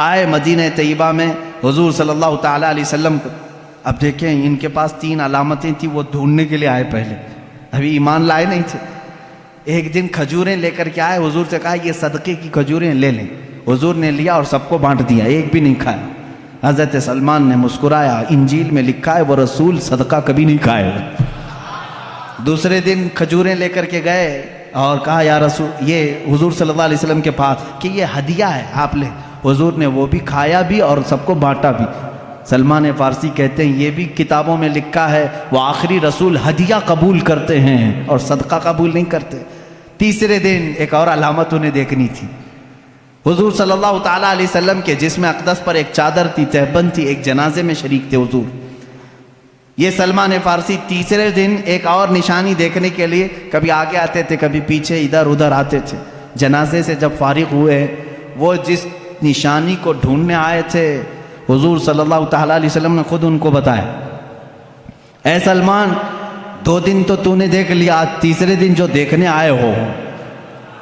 آئے مدینہ طیبہ میں حضور صلی اللہ تعالیٰ علیہ وسلم کو، اب دیکھیں ان کے پاس 3 علامتیں تھیں، وہ ڈھونڈنے کے لیے آئے، پہلے ابھی ایمان لائے نہیں تھے۔ ایک دن کھجوریں لے کر کے آئے، حضور سے کہا یہ صدقے کی کھجوریں لے لیں۔ حضور نے لیا اور سب کو بانٹ دیا، ایک بھی نہیں کھایا۔ حضرت سلمان نے مسکرایا، انجیل میں لکھا ہے وہ رسول صدقہ کبھی نہیں کھائے گا۔ دوسرے دن کھجوریں لے کر کے گئے اور کہا یا رسول، یہ حضور صلی اللہ علیہ وسلم کے پاس کہ یہ ہدیہ ہے آپ لیں۔ حضور نے وہ بھی کھایا بھی اور سب کو بانٹا بھی۔ سلمان فارسی کہتے ہیں یہ بھی کتابوں میں لکھا ہے وہ آخری رسول ہدیہ قبول کرتے ہیں اور صدقہ قبول نہیں کرتے۔ تیسرے دن ایک اور علامت انہیں دیکھنی تھی، حضور صلی اللہ تعالیٰ علیہ وسلم کے جسم اقدس پر ایک چادر تھی، تہبند تھی، ایک جنازے میں شریک تھے حضور۔ یہ سلمان فارسی تیسرے دن ایک اور نشانی دیکھنے کے لیے کبھی آگے آتے تھے، کبھی پیچھے، ادھر ادھر آتے تھے۔ جنازے سے جب فارغ ہوئے، وہ جس نشانی کو ڈھونڈنے آئے تھے حضور صلی اللہ تعالیٰ علیہ وسلم نے خود ان کو بتایا، اے سلمان 2 دن تو نے دیکھ لیا، آج تیسرے دن جو دیکھنے آئے ہو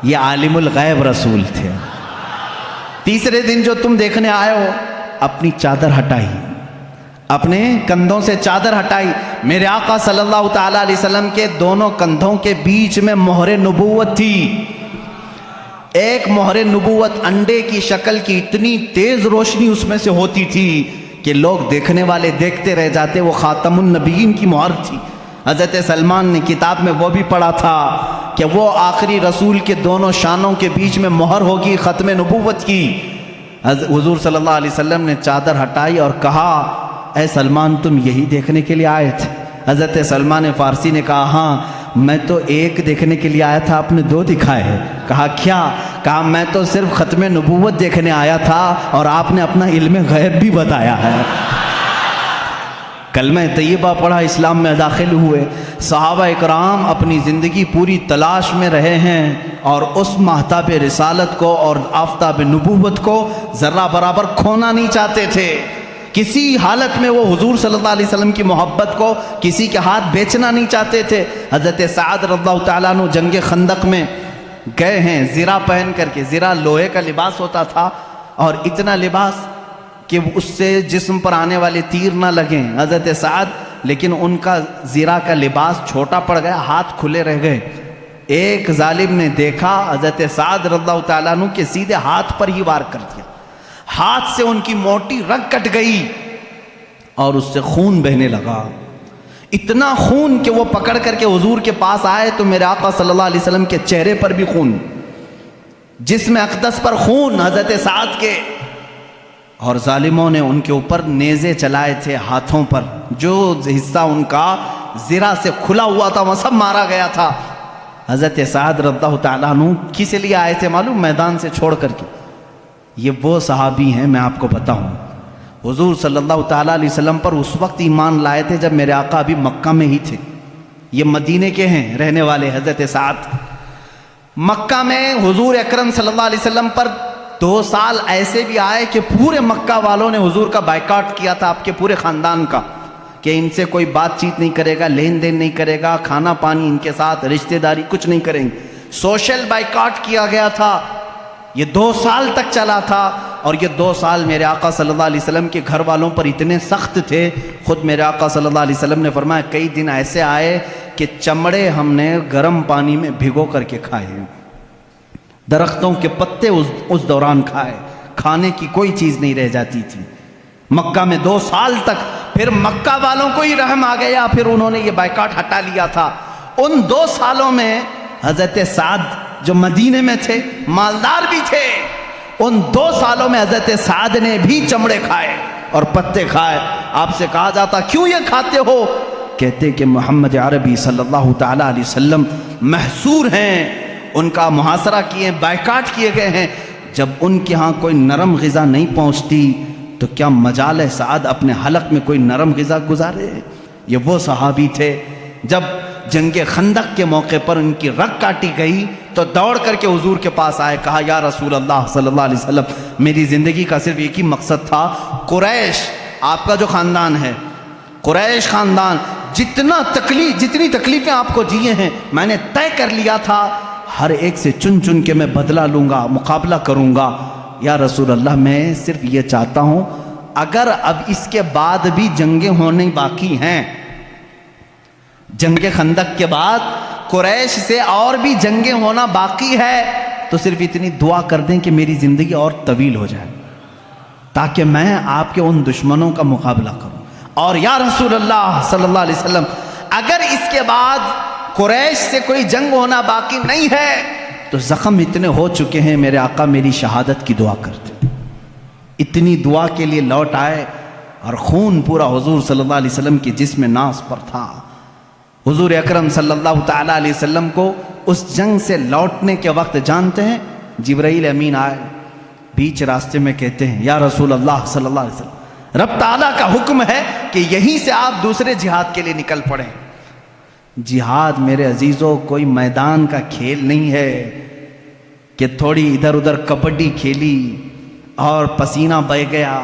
یہ عالم الغیب رسول تھے۔ تیسرے دن جو تم دیکھنے آئے ہو اپنی چادر ہٹائی، اپنے کندھوں سے چادر ہٹائی. میرے آقا صلی اللہ تعالیٰ علیہ وسلم کے دونوں کندھوں کے بیچ میں مہر نبوت تھی. ایک مہر نبوت انڈے کی شکل کی، اتنی تیز روشنی اس میں سے ہوتی تھی کہ لوگ دیکھنے والے دیکھتے رہ جاتے. وہ خاتم النبیین کی مہر تھی. حضرت سلمان نے کتاب میں وہ بھی پڑھا تھا کہ وہ آخری رسول کے دونوں شانوں کے بیچ میں مہر ہوگی ختم نبوت کی. حضور صلی اللہ علیہ وسلم نے چادر ہٹائی اور کہا اے سلمان تم یہی دیکھنے کے لیے آئے تھے؟ حضرت سلمان فارسی نے کہا ہاں میں تو ایک دیکھنے کے لیے آیا تھا، آپ نے دو دکھائے ہیں. کہا کیا؟ کہا میں تو صرف ختم نبوت دیکھنے آیا تھا اور آپ نے اپنا علم غیب بھی بتایا ہے. کلمہ طیبہ پڑھا، اسلام میں داخل ہوئے. صحابہ اکرام اپنی زندگی پوری تلاش میں رہے ہیں اور اس ماہتاب رسالت کو اور آفتاب نبوت کو ذرہ برابر کھونا نہیں چاہتے تھے. کسی حالت میں وہ حضور صلی اللہ علیہ وسلم کی محبت کو کسی کے ہاتھ بیچنا نہیں چاہتے تھے. حضرت سعد رضی اللہ تعالیٰ عنہ جنگ خندق میں گئے ہیں زرہ پہن کر کے. زرہ لوہے کا لباس ہوتا تھا اور اتنا لباس کہ اس سے جسم پر آنے والے تیر نہ لگیں. حضرت سعد لیکن ان کا زرہ کا لباس چھوٹا پڑ گیا، ہاتھ کھلے رہ گئے. ایک ظالم نے دیکھا حضرت سعد رضی اللہ تعالیٰ عنہ کے سیدھے ہاتھ پر ہی وار کر دیا. ہاتھ سے ان کی موٹی رگ کٹ گئی اور اس سے خون بہنے لگا. اتنا خون کہ وہ پکڑ کر کے حضور کے پاس آئے تو میرے آقا صلی اللہ علیہ وسلم کے چہرے پر بھی خون، جسم اقدس پر خون حضرت سعد کے. اور ظالموں نے ان کے اوپر نیزے چلائے تھے ہاتھوں پر. جو حصہ ان کا زرہ سے کھلا ہوا تھا وہ سب مارا گیا تھا. حضرت سعد رضی اللہ تعالیٰ عنہ کس لیے آئے تھے معلوم؟ میدان سے چھوڑ کر کے. یہ وہ صحابی ہیں میں آپ کو بتاؤں، حضور صلی اللہ تعالیٰ علیہ وسلم پر اس وقت ایمان لائے تھے جب میرے آقا ابھی مکہ میں ہی تھے. یہ مدینے کے ہیں رہنے والے. حضرت سعد مکہ میں حضور اکرم صلی اللہ علیہ وسلم پر 2 سال ایسے بھی آئے کہ پورے مکہ والوں نے حضور کا بائیکاٹ کیا تھا، آپ کے پورے خاندان کا، کہ ان سے کوئی بات چیت نہیں کرے گا، لین دین نہیں کرے گا، کھانا پانی ان کے ساتھ، رشتہ داری کچھ نہیں کریں گے. سوشل بائیکاٹ کیا گیا تھا. یہ 2 سال تک چلا تھا اور یہ 2 سال میرے آقا صلی اللہ علیہ وسلم کے گھر والوں پر اتنے سخت تھے. خود میرے آقا صلی اللہ علیہ وسلم نے فرمایا کئی دن ایسے آئے کہ چمڑے ہم نے گرم پانی میں بھگو کر کے کھائے، درختوں کے پتے اس دوران کھائے، کھانے کی کوئی چیز نہیں رہ جاتی تھی. مکہ میں 2 سال تک. پھر مکہ والوں کو ہی رحم آ گیا، پھر انہوں نے یہ بائیکاٹ ہٹا لیا تھا. ان 2 سالوں میں حضرت سعد جو مدینے میں تھے، مالدار بھی تھے، ان 2 سالوں میں حضرت سعد نے بھی چمڑے کھائے اور پتے کھائے. آپ سے کہا جاتا کیوں یہ کھاتے ہو؟ کہتے کہ محمد عربی صلی اللہ تعالیٰ علیہ وسلم محصور ہیں، ان کا محاصرہ کیے، بائیکاٹ کیے گئے ہیں. جب ان کے ہاں کوئی نرم غذا نہیں پہنچتی تو کیا مجال ہے سعد اپنے حلق میں کوئی نرم غذا گزارے؟ یہ وہ صحابی تھے. جب جنگ خندق کے موقع پر ان کی رگ کاٹی گئی تو دوڑ کر کے حضور کے پاس آئے. کہا یا رسول اللہ صلی اللہ علیہ وسلم میری زندگی کا صرف ایک ہی مقصد تھا، قریش آپ کا جو خاندان ہے، قریش خاندان جتنی تکلیفیں آپ کو دیے ہیں میں نے طے کر لیا تھا، ہر ایک سے چن چن کے میں بدلہ لوں گا، مقابلہ کروں گا. یا رسول اللہ میں صرف یہ چاہتا ہوں اگر اب اس کے بعد بھی جنگیں ہونے باقی ہیں، جنگ خندق کے بعد قریش سے اور بھی جنگیں ہونا باقی ہے، تو صرف اتنی دعا کر دیں کہ میری زندگی اور طویل ہو جائے تاکہ میں آپ کے ان دشمنوں کا مقابلہ کروں. اور یا رسول اللہ صلی اللہ علیہ وسلم اگر اس کے بعد قریش سے کوئی جنگ ہونا باقی نہیں ہے تو زخم اتنے ہو چکے ہیں، میرے آقا میری شہادت کی دعا کرتے. اتنی دعا کے لیے لوٹ آئے اور خون پورا حضور صلی اللہ علیہ وسلم کی جسم ناز پر تھا. حضور اکرم صلی اللہ تعالیٰ علیہ وسلم کو اس جنگ سے لوٹنے کے وقت جانتے ہیں جبرائیل امین آئے، بیچ راستے میں کہتے ہیں یا رسول اللہ صلی اللہ علیہ وسلم رب تعالیٰ کا حکم ہے کہ یہیں سے آپ دوسرے جہاد کے لیے نکل پڑیں. جہاد میرے عزیزوں کوئی میدان کا کھیل نہیں ہے کہ تھوڑی ادھر ادھر کبڈی کھیلی اور پسینہ بہہ گیا.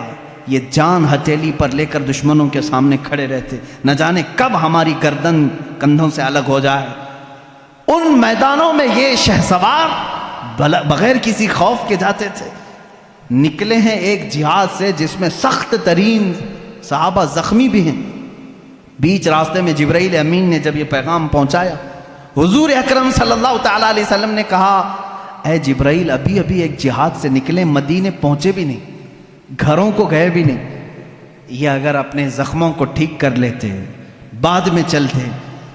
یہ جان ہتھیلی پر لے کر دشمنوں کے سامنے کھڑے رہتے، نہ جانے کب ہماری گردن کندھوں سے الگ ہو جائے. ان میدانوں میں یہ شہسوار بغیر کسی خوف کے جاتے تھے. نکلے ہیں ایک جہاد سے جس میں سخت ترین صحابہ زخمی بھی ہیں۔ بیچ راستے میں جبرائیل امین نے جب یہ پیغام پہنچایا، حضور اکرم صلی اللہ تعالیٰ علیہ وسلم نے کہا اے جبرائیل ابھی ابھی ایک جہاد سے نکلے، مدینے پہنچے بھی نہیں، گھروں کو گئے بھی نہیں، یہ اگر اپنے زخموں کو ٹھیک کر لیتے بعد میں چلتے۔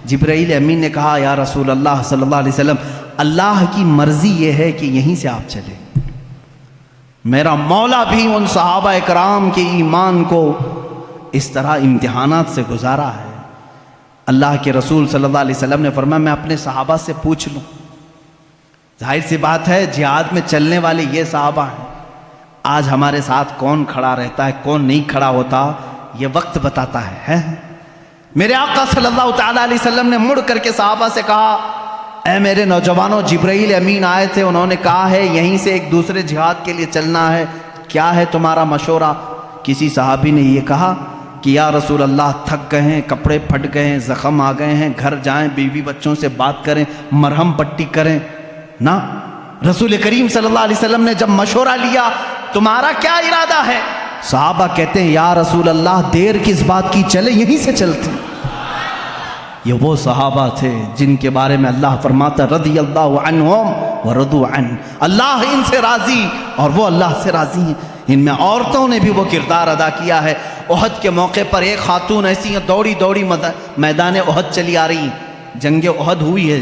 جبرائیل امین نے کہا یا رسول اللہ صلی اللہ علیہ وسلم اللہ کی مرضی یہ ہے کہ یہیں سے آپ چلیں، میرا مولا بھی ان صحابہ اکرام کے ایمان کو اس طرح امتحانات سے گزارا ہے۔ اللہ کے رسول صلی اللہ علیہ وسلم نے فرمایا میں اپنے صحابہ سے پوچھ لوں۔ ظاہر سی بات ہے جہاد میں چلنے والے یہ صحابہ ہیں، آج ہمارے ساتھ کون کھڑا رہتا ہے کون نہیں کھڑا ہوتا یہ وقت بتاتا ہے۔ میرے آقا صلی اللہ تعالیٰ علیہ وسلم نے مڑ کر کے صحابہ سے کہا اے میرے نوجوانوں، جبرائیل امین آئے تھے، انہوں نے کہا ہے یہیں سے ایک دوسرے جہاد کے لیے چلنا ہے، کیا ہے تمہارا مشورہ؟ کسی صحابی نے یہ کہا کہ یا رسول اللہ تھک گئے ہیں، کپڑے پھٹ گئے ہیں، زخم آ گئے ہیں، گھر جائیں، بیوی بچوں سے بات کریں، مرہم پٹی کریں نا۔ رسول کریم صلی اللہ علیہ وسلم نے جب مشورہ لیا تمہارا کیا ارادہ ہے؟ صحابہ کہتے ہیں یا رسول اللہ دیر کس بات کی، چلے یہیں سے چلتے۔ یہ وہ صحابہ تھے جن کے بارے میں اللہ فرماتا رضی اللہ عنہم ورضوا عنہ، اللہ ان سے راضی اور وہ اللہ سے راضی ہیں۔ ان میں عورتوں نے بھی وہ کردار ادا کیا ہے۔ احد کے موقع پر ایک خاتون ایسی ہیں دوڑی دوڑی میدان احد چلی آ رہی، جنگ احد ہوئی ہے،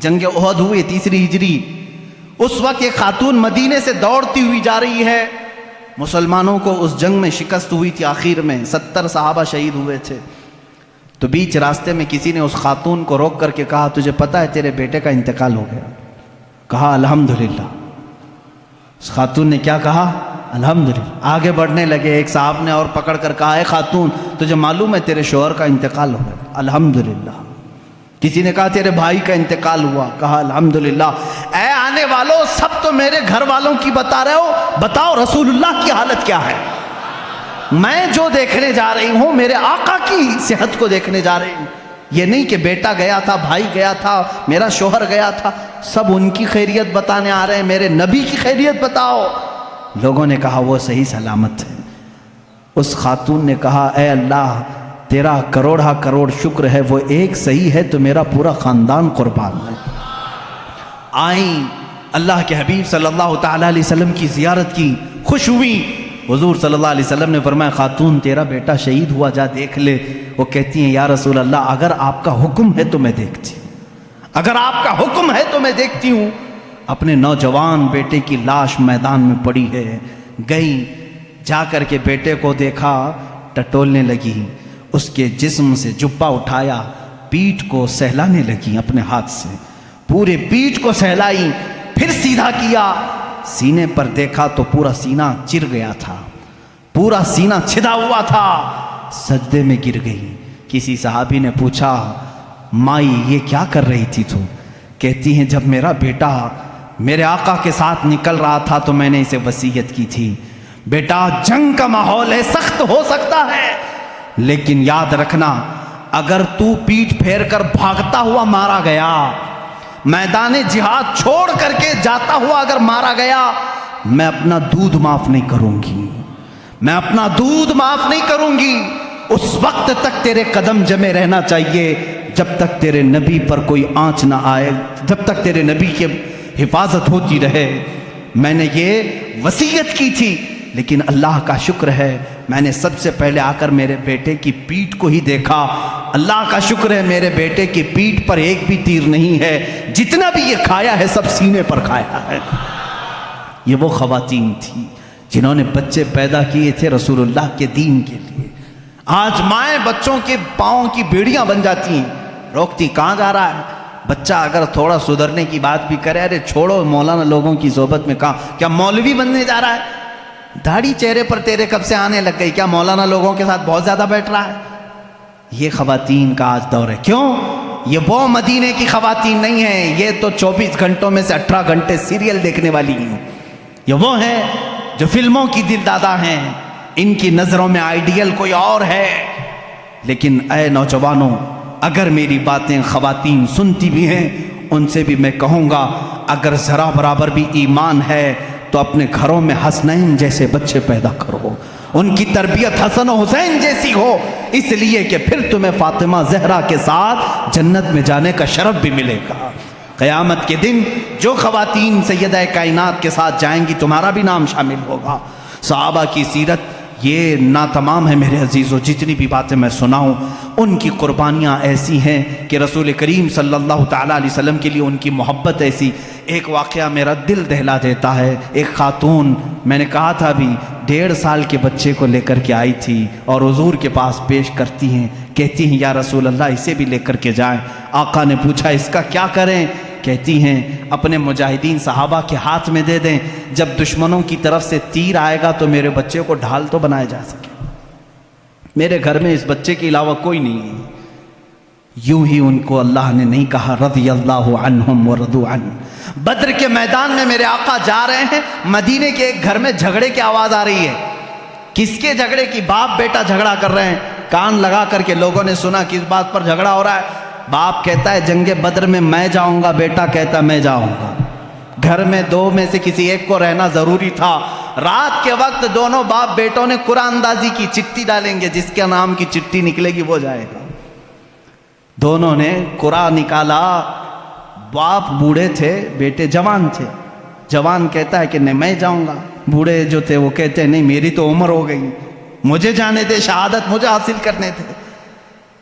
جنگ احد ہوئی ہے 3 ہجری، اس وقت ایک خاتون مدینے سے دوڑتی ہوئی جا رہی ہے۔ مسلمانوں کو اس جنگ میں شکست ہوئی تھی، آخر میں 70 صحابہ شہید ہوئے تھے۔ تو بیچ راستے میں کسی نے اس خاتون کو روک کر کے کہا تجھے پتہ ہے تیرے بیٹے کا انتقال ہو گیا؟ کہا الحمدللہ۔ اس خاتون نے کیا کہا؟ الحمدللہ۔ آگے بڑھنے لگے، ایک صاحب نے اور پکڑ کر کہا اے خاتون تجھے معلوم ہے تیرے شوہر کا انتقال ہو گیا؟ الحمدللہ۔ کسی نے کہا تیرے بھائی کا انتقال ہوا؟ کہا الحمدللہ۔ اے آنے والوں سب تو میرے گھر والوں کی بتا رہے ہو، بتاؤ رسول اللہ کی حالت کیا ہے؟ میں جو دیکھنے جا رہی ہوں میرے آقا کی صحت کو دیکھنے جا رہی ہوں، یہ نہیں کہ بیٹا گیا تھا، بھائی گیا تھا، میرا شوہر گیا تھا، سب ان کی خیریت بتانے آ رہے ہیں، میرے نبی کی خیریت بتاؤ۔ لوگوں نے کہا وہ صحیح سلامت ہے۔ اس خاتون نے کہا اے اللہ تیرا کروڑا کروڑ شکر ہے، وہ ایک صحیح ہے تو میرا پورا خاندان قربان ہے۔ آئیں اللہ کے حبیب صلی اللہ تعالیٰ علیہ وسلم کی زیارت کی، خوش ہوئی۔ حضور صلی اللہ علیہ وسلم نے فرمایا خاتون تیرا بیٹا شہید ہوا، جا دیکھ لے۔ وہ کہتی ہیں یا رسول اللہ اگر آپ کا حکم ہے تو میں دیکھتی ہوں، اگر آپ کا حکم ہے تو میں دیکھتی ہوں۔ اپنے نوجوان بیٹے کی لاش میدان میں پڑی ہے، گئی جا کر کے بیٹے کو دیکھا، ٹٹولنے لگی، اس کے جسم سے جبہ اٹھایا، پیٹھ کو سہلانے لگی اپنے ہاتھ سے، پورے پیٹھ کو سہلائی، پھر سیدھا کیا، سینے پر دیکھا تو پورا سینہ چر گیا تھا، پورا سینہ چھدا ہوا تھا، سجدے میں گر گئی۔ کسی صحابی نے پوچھا مائی یہ کیا کر رہی تھی تو؟ کہتی ہیں جب میرا بیٹا میرے آقا کے ساتھ نکل رہا تھا تو میں نے اسے وصیت کی تھی بیٹا جنگ کا ماحول ہے، سخت ہو سکتا ہے، لیکن یاد رکھنا اگر تو پیٹھ پھیر کر بھاگتا ہوا مارا گیا، میدان جہاد چھوڑ کر کے جاتا ہوا اگر مارا گیا، میں اپنا دودھ معاف نہیں کروں گی، میں اپنا دودھ معاف نہیں کروں گی۔ اس وقت تک تیرے قدم جمے رہنا چاہیے جب تک تیرے نبی پر کوئی آنچ نہ آئے، جب تک تیرے نبی کی حفاظت ہوتی رہے۔ میں نے یہ وصیت کی تھی، لیکن اللہ کا شکر ہے میں نے سب سے پہلے آ کر میرے بیٹے کی پیٹھ کو ہی دیکھا، اللہ کا شکر ہے میرے بیٹے کی پیٹھ پر ایک بھی تیر نہیں ہے، جتنا بھی یہ کھایا ہے سب سینے پر کھایا ہے۔ یہ وہ خواتین تھی جنہوں نے بچے پیدا کیے تھے رسول اللہ کے دین کے لیے۔ آج مائیں بچوں کے پاؤں کی بیڑیاں بن جاتی ہیں، روکتی کہاں جا رہا ہے بچہ، اگر تھوڑا سدھرنے کی بات بھی کرے ارے چھوڑو مولانا لوگوں کی صحبت میں، کہاں کیا مولوی بننے جا رہا ہے؟ داڑھی چہرے پر تیرے کب سے آنے لگ گئی، کیا مولانا لوگوں کے ساتھ بہت زیادہ بیٹھ رہا ہے؟ یہ خواتین کا آج دور ہے۔ کیوں؟ یہ وہ مدینے کی خواتین نہیں ہیں، یہ تو 24 گھنٹوں میں سے 18 گھنٹے سیریل دیکھنے والی ہیں، یہ وہ ہیں جو فلموں کی دل دادا ہیں، ان کی نظروں میں آئیڈیل کوئی اور ہے۔ لیکن اے نوجوانوں، اگر میری باتیں خواتین سنتی بھی ہیں ان سے بھی میں کہوں گا اگر ذرا برابر بھی ایمان ہے تو اپنے گھروں میں حسنین جیسے بچے پیدا کرو، ان کی تربیت حسن و حسین جیسی ہو، اس لیے کہ پھر تمہیں فاطمہ زہرا کے ساتھ جنت میں جانے کا شرف بھی ملے گا۔ قیامت کے دن جو خواتین سیدہ کائنات کے ساتھ جائیں گی تمہارا بھی نام شامل ہوگا۔ صحابہ کی سیرت یہ ناتمام ہے میرے عزیزو، جتنی بھی باتیں میں سناؤں ان کی قربانیاں ایسی ہیں کہ رسول کریم صلی اللہ تعالیٰ علیہ وسلم کے لیے ان کی محبت ایسی۔ ایک واقعہ میرا دل دہلا دیتا ہے۔ ایک خاتون، میں نے کہا تھا ابھی، 1.5 سال کے بچے کو لے کر کے آئی تھی اور حضور کے پاس پیش کرتی ہیں، کہتی ہیں یا رسول اللہ اسے بھی لے کر کے جائیں۔ آقا نے پوچھا اس کا کیا کریں؟ کہتی ہیں اپنے مجاہدین صحابہ کے ہاتھ میں دے دیں، جب دشمنوں کی طرف سے تیر آئے گا تو میرے بچے کو ڈھال تو بنایا جا سکے۔ میرے گھر میں اس بچے کے علاوہ کوئی نہیں ہے۔ یوں ہی ان کو اللہ نے نہیں کہا رضی اللہ عنہم ورضوا عنہ۔ بدر کے میدان میں میرے آقا جا رہے ہیں، مدینے کے ایک گھر میں جھگڑے کی آواز آ رہی ہے۔ کس کے جھگڑے کی؟ باپ بیٹا جھگڑا کر رہے ہیں۔ کان لگا کر کے لوگوں نے سنا کس بات پر جھگڑا ہو رہا ہے۔ باپ کہتا ہے جنگ بدر میں میں جاؤں گا، بیٹا کہتا ہے میں جاؤں گا۔ گھر میں دو میں سے کسی ایک کو رہنا ضروری تھا۔ رات کے وقت دونوں باپ بیٹوں نے قرآن اندازی کی، چٹھی ڈالیں گے، جس کے نام کی چٹھی نکلے گی وہ جائے گا۔ دونوں نے قرآن نکالا۔ باپ بوڑھے تھے، بیٹے جوان تھے۔ جوان کہتا ہے کہ نہیں میں جاؤں گا، بوڑھے جو تھے وہ کہتے ہیں نہیں میری تو عمر ہو گئی، مجھے جانے دے، شہادت مجھے حاصل کرنے تھے۔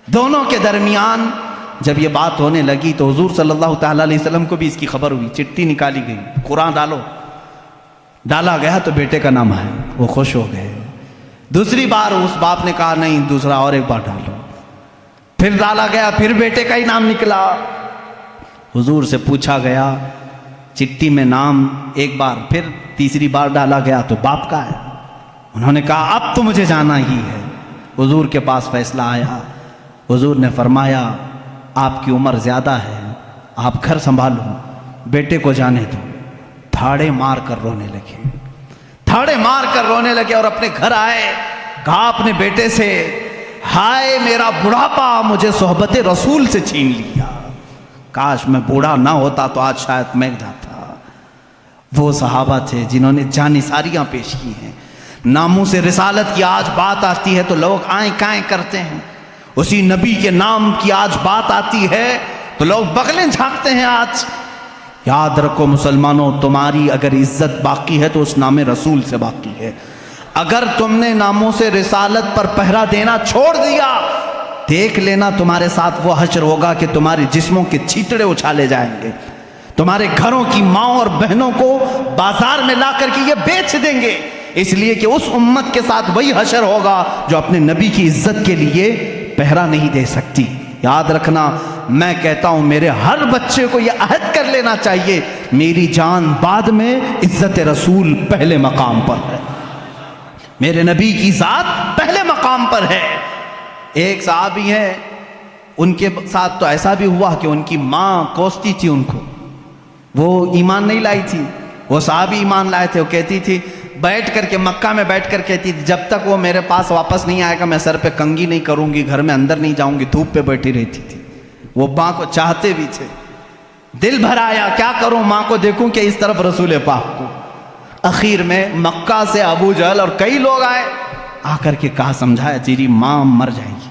دونوں کے درمیان جب یہ بات ہونے لگی تو حضور صلی اللہ تعالیٰ علیہ وسلم کو بھی اس کی خبر ہوئی، چٹھی نکالی گئی، قرآن ڈالا گیا تو بیٹے کا نام ہے، وہ خوش ہو گئے۔ دوسری بار اس باپ نے کہا نہیں دوسرا اور ایک بار ڈالو، پھر ڈالا گیا، پھر بیٹے کا ہی نام نکلا۔ حضور سے پوچھا گیا چٹھی میں نام ایک بار، پھر تیسری بار ڈالا گیا تو باپ کا ہے۔ انہوں نے کہا اب تو مجھے جانا ہی ہے۔ حضور کے پاس فیصلہ آیا، حضور نے فرمایا آپ کی عمر زیادہ ہے، آپ گھر سنبھالو، بیٹے کو جانے دو۔ تھاڑے مار کر رونے لگے، تھاڑے مار کر رونے لگے اور اپنے گھر آئے، کہا اپنے بیٹے سے ہائے میرا بڑھاپا مجھے صحبت رسول سے چھین لیا، کاش میں بوڑھا نہ ہوتا تو آج شاید میں جاتا۔ وہ صحابہ تھے جنہوں نے جانثاریاں پیش کی ہیں۔ ناموس رسالت کی آج بات آتی ہے تو لوگ آئیں کائیں کرتے ہیں، اسی نبی کے نام کی آج بات آتی ہے تو لوگ بغلیں جھانکتے ہیں۔ آج یاد رکھو مسلمانوں، تمہاری اگر عزت باقی ہے تو اس نام رسول سے باقی ہے۔ اگر تم نے ناموس رسالت پر پہرا دینا چھوڑ دیا، دیکھ لینا تمہارے ساتھ وہ حشر ہوگا کہ تمہارے جسموں کے چھیٹڑے اچھالے جائیں گے، تمہارے گھروں کی ماں اور بہنوں کو بازار میں لا کر کے یہ بیچ دیں گے، اس لیے کہ اس امت کے ساتھ وہی حشر ہوگا جو اپنے نبی کی عزت کے لیے پہرا نہیں دے سکتی۔ یاد رکھنا، میں کہتا ہوں میرے ہر بچے کو یہ عہد کر لینا چاہیے میری جان بعد میں، عزت رسول پہلے مقام پر ہے، میرے نبی کی ذات پہلے مقام پر ہے۔ ایک صحابی ہے، ان کے ساتھ تو ایسا بھی ہوا کہ ان کی ماں کوستی تھی ان کو، وہ ایمان نہیں لائی تھی، وہ صحابی ایمان لائے تھے۔ وہ کہتی تھی بیٹھ کر کے مکہ میں بیٹھ کر کہتی تھی جب تک وہ میرے پاس واپس نہیں آئے گا میں سر پہ کنگھی نہیں کروں گی، گھر میں اندر نہیں جاؤں گی، دھوپ پہ بیٹھی رہتی تھی۔ وہ ماں کو چاہتے بھی تھے، دل بھر آیا کیا کروں ماں کو دیکھوں کہ اس طرف رسول پاک کو۔ اخیر میں مکہ سے ابو جہل اور کئی لوگ آئے، آ کر کے کہا سمجھایا تیری ماں مر جائے گی،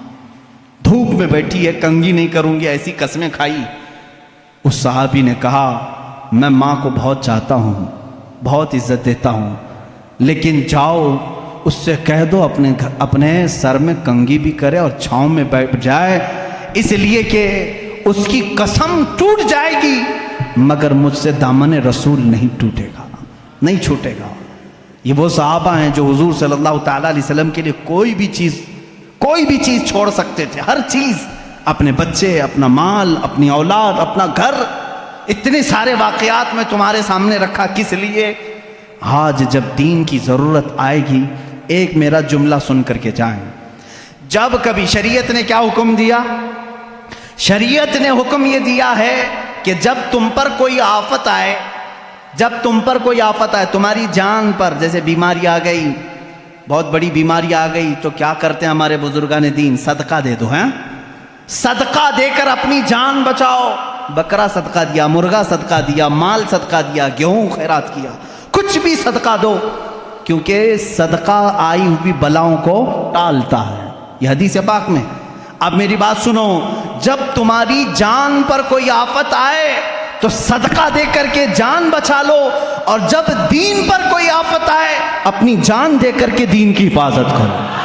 دھوپ میں بیٹھی ہے، کنگھی نہیں کروں گی، ایسی قسمیں کھائی۔ اس صحابی نے کہا میں ماں کو بہت چاہتا ہوں، بہت عزت دیتا ہوں، لیکن جاؤ اس سے کہہ دو اپنے سر میں کنگھی بھی کرے اور چھاؤں میں بیٹھ جائے، اس لیے کہ اس کی قسم ٹوٹ جائے گی مگر مجھ سے دامن رسول نہیں ٹوٹے گا، نہیں چھوٹے گا۔ یہ وہ صحابہ ہیں جو حضور صلی اللہ تعالیٰ علیہ وسلم کے لیے کوئی بھی چیز چھوڑ سکتے تھے، ہر چیز، اپنے بچے، اپنا مال، اپنی اولاد، اپنا گھر، اتنے سارے واقعات میں تمہارے سامنے رکھا کس لیے؟ آج جب دین کی ضرورت آئے گی ایک میرا جملہ سن کر کے جائیں۔ جب کبھی شریعت نے کیا حکم دیا؟ شریعت نے حکم یہ دیا ہے کہ جب تم پر کوئی آفت آئے، تمہاری جان پر، جیسے بیماری آ گئی، بہت بڑی بیماری آ گئی تو کیا کرتے ہیں ہمارے بزرگان دین؟ صدقہ دے دو، ہیں؟ صدقہ دے کر اپنی جان بچاؤ۔ بکرا صدقہ دیا، مرغا صدقہ دیا، مال صدقہ دیا، گیہوں خیرات کیا، کچھ بھی صدقہ دو، کیونکہ صدقہ آئی ہوئی بلاؤں کو ٹالتا ہے، یہ حدیث پاک میں۔ اب میری بات سنو، جب تمہاری جان پر کوئی آفت آئے تو صدقہ دے کر کے جان بچا لو، اور جب دین پر کوئی آفت آئے اپنی جان دے کر کے دین کی حفاظت کرو۔